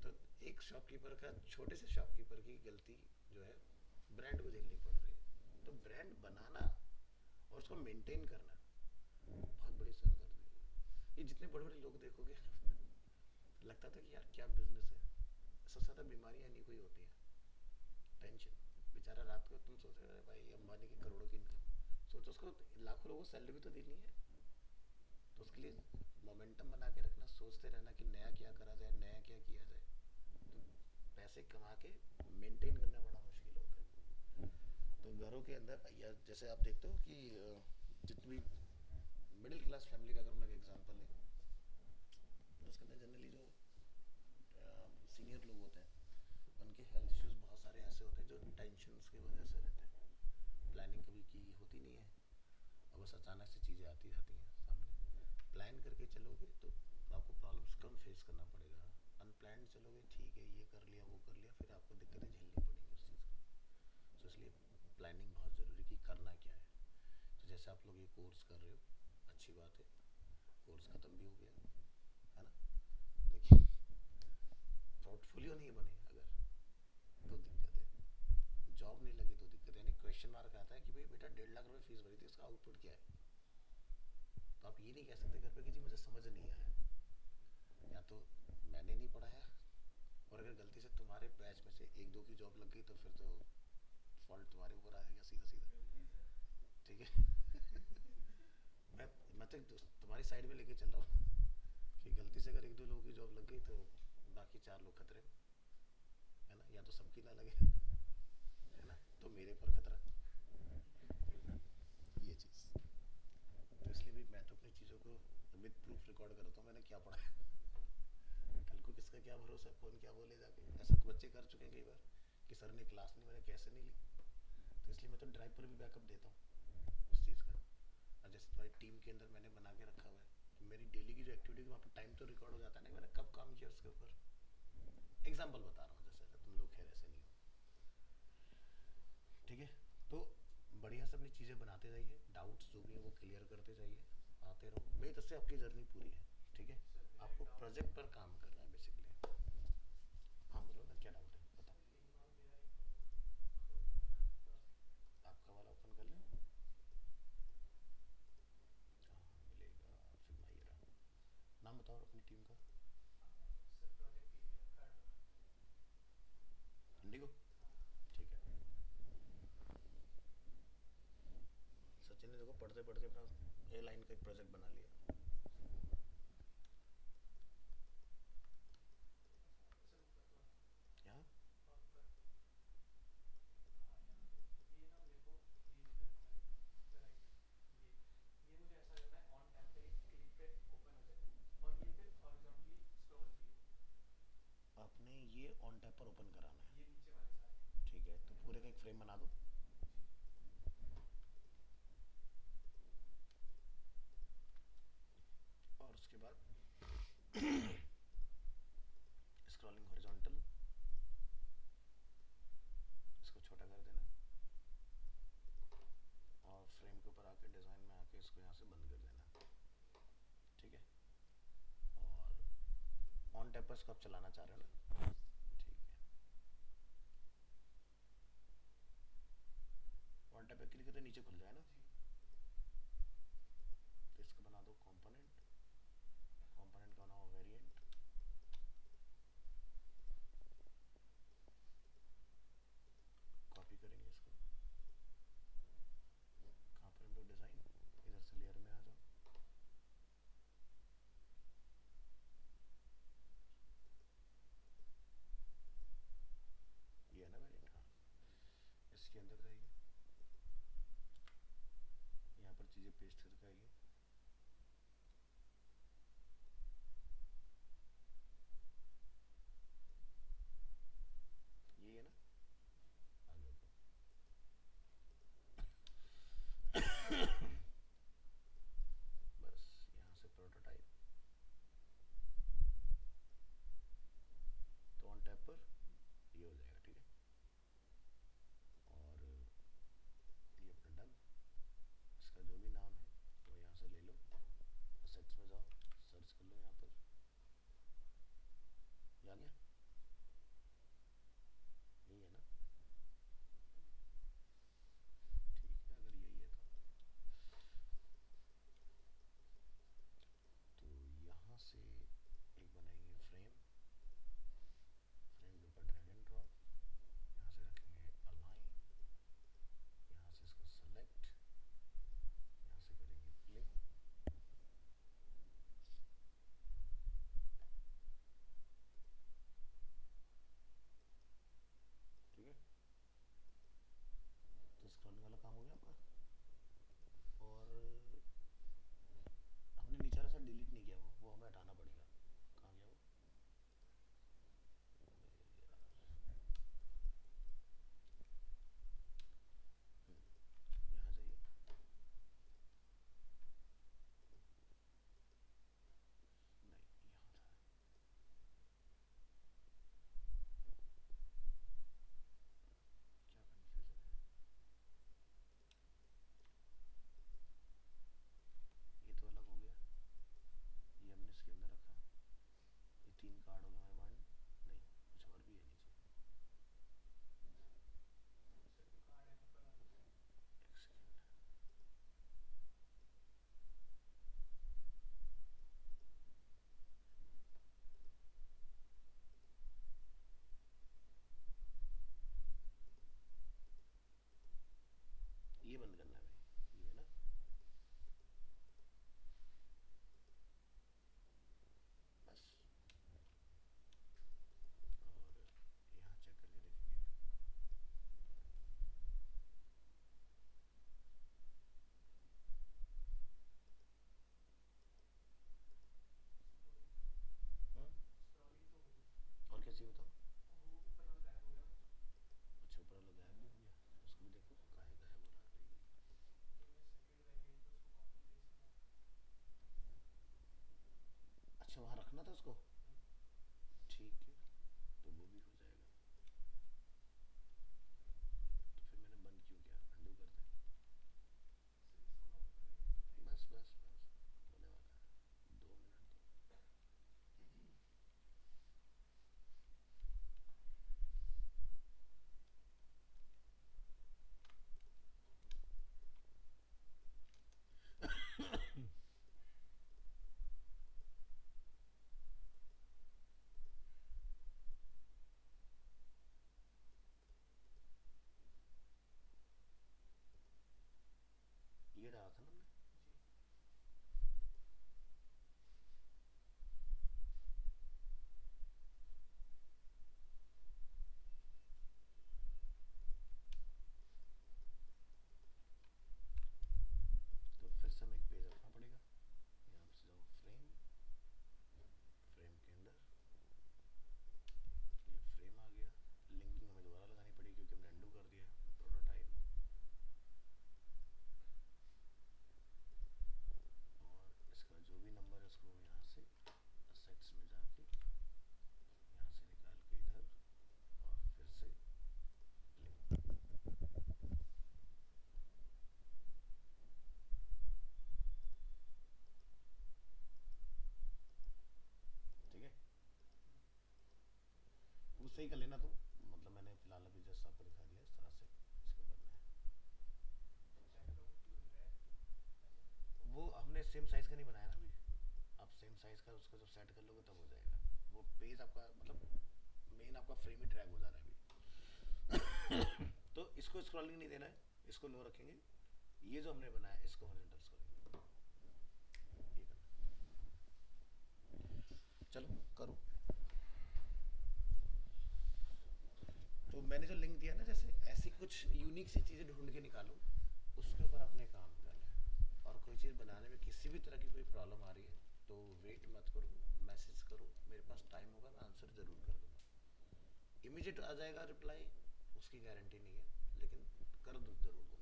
तो एक शॉपकीपर का, छोटे से शॉपकीपर की गलती जो है ब्रांड को झेलनी पड़ रही है। तो ब्रांड बनाना और उसको मेंटेन करना बहुत बड़ी सरदर्दी है। ये जितने बड़े बड़े लोग देखोगे लगता था कि यार क्या बिजनेस है, सबसे ज़्यादा बीमारियाँ नहीं कोई होती हैं, टेंशन। बेचारा रात को तुम सोच रहे हो भाई अंबानी की करोड़ों की इनकम, सोचो उसको लाखों लोगों को सैलरी भी तो देनी है। तो उसके लिए मोमेंटम बना के रखना, सोचते रहना कि नया क्या करा जाए, नया क्या किया जाए। तो पैसे कमा के मेंटेन करना बड़ा मुश्किल होता है। तो घरों के अंदर या जैसे आप देखते हो कि जितनी मिडिल क्लास फैमिली का अगर हम लोग एग्जाम्पल लें तो उसके अंदर जनरली जो सीनियर लोग होते हैं उनके हेल्थ इश्यूज बहुत सारे ऐसे होते हैं जो टेंशन की वजह से रहते हैं। प्लानिंग कभी की होती नहीं है और बस अचानक से चीज़ें आती जाती हैं सामने। प्लान करके चलोगे तो आपको प्रॉब्लम्स कम फेस करना पड़ेगा, अनप्लान चलोगे ठीक है ये कर लिया वो कर लिया, फिर आपको दिक्कतें झेलनी पड़ेंगी उस चीज़ की। तो इसलिए प्लानिंग बहुत ज़रूरी कि करना क्या है। तो जैसे आप लोग ये कोर्स कर रहे हो अच्छी बात है, कोर्स ख़त्म भी हो गया है ना, लेकिन पोर्टफोलियो नहीं बने अगर तो दिक्कत है, जॉब नहीं लगी तो दिक्कत है। यानी क्वेश्चन मार्क आता है कि भाई बेटा 1.5 लाख रुपए फीस भरी थी, उसका आउटपुट क्या है। तो आप ये नहीं कह सकते घर पे कि जी मुझे समझ नहीं आया, या तो मैंने नहीं पढ़ाया, और अगर गलती से तुम्हारे बैच में से 1-2 की जॉब लग गई तो फिर तो फॉल्ट तुम्हारे ऊपर आएगा सीधा सीधा, ठीक है। मैं तो तुम्हारी साइड में लेके चल रहा हूँ कि गलती से अगर 1-2 लोगों की जॉब लग गई तो बाकी 4 लोग खतरे में, है ना, या तो सबकी ना लगे है ना, तो मेरे पर खतरा, ये चीज़। तो इसलिए भी मैं तो अपनी चीज़ों को विद प्रूफ रिकॉर्ड करता हूँ मैंने क्या पढ़ा है। कल को किसका क्या भरोसा, कौन क्या बोले जाके, ऐसा बच्चे कर चुके हैं कई बार कि सर ने क्लास नहीं, मैंने कैसे नहीं ली। तो इसलिए मैं तो ड्राइव पर भी बैकअप देता हूँ उस चीज़ का। और जैसे तुम्हारी टीम के अंदर मैंने बना के रखा हुआ है, तो मेरी डेली की जो एक्टिविटी वहाँ पर टाइम तो रिकॉर्ड हो जाता है ना, मैंने कब काम किया उसके ऊपर, एग्जाम्पल बता रहा हूँ, जैसे अगर तुम लोग खैर ऐसे नहीं हो, ठीक है। तो बढ़िया से अपनी चीज़ें बनाते जाइए, डाउट्स जो भी है वो क्लियर करते जाइए, आते रहो। मेरी तरफ से आपकी जर्नी पूरी है, ठीक है। सर मेरा एक आपको डाउट प्रोजेक्ट पर काम करना है बेसिकली। हाँ बोलो ना, क्या डाउट है बताओ। सर एक बार मेरा एक आपका वाला ओपन कर लें। हाँ मिलेगा, फिग्मा ये रहा। नाम बताओ अपनी टीम का। सर प्रोजेक्ट ये कर इंडिगो, ठीक है। सचिन ने देखो पढ़ते पढ़ते अपना ए लाइन का एक प्रोजेक्ट बना लिया। सर ऊपर तो यहाँ और ऊपर हाँ यहाँ पे ये ना मेरे को ये इधर राइट ये मुझे ऐसा करना है ऑन टैप पे क्लिक पे ओपन हो जाए और ये फिर हॉरिजॉन्टली स्क्रॉल भी हो, आपने ये ऑन टैप पर ओपन कराना है, ये नीचे वाले सारे ठीक है। तो पूरे का एक फ्रेम बना दो। जी और उसके बाद स्क्रॉलिंग हॉरिजॉन्टल, इसको छोटा कर देना और फ्रेम के ऊपर आके डिज़ाइन में आके इसको यहाँ से बंद कर देना, ठीक है। और ऑन टैप पर इसको आप चलाना चाह रहे हो ना, ठीक है। ऑन टैप पे क्लिक करते नीचे खुल जाए ना, जी तो इसको बना दो कंपोनेंट, कंपोनेंट का बनाओ वेरिएंट, कॉपी करेंगे इसको। कहाँ पर हम लोग डिज़ाइन, इधर से लेयर में आ जाओ, साइज का उसका जब सेट कर लोगे तब हो जाएगा। वो पेज आपका मतलब मेन आपका फ्रेम ही ड्रैग हो जा रहा है अभी। तो इसको स्क्रॉलिंग नहीं देना है, इसको लो रखेंगे। ये जो हमने बनाया इसको हॉरिजॉन्टल करेंगे, ये करना। चलो करो। तो मैंने जो लिंक दिया ना, जैसे ऐसी कुछ यूनिक सी चीज़ें ढूंढ के निकालो, उसके ऊपर अपने काम करना है। और कोई चीज़ बनाने में किसी भी तरह की कोई प्रॉब्लम आ रही है तो वेट मत करो, मैसेज करो, मेरे पास टाइम होगा मैं आंसर ज़रूर कर दूँगा। इमीडिएट आ जाएगा रिप्लाई उसकी गारंटी नहीं है, लेकिन कर दो ज़रूर।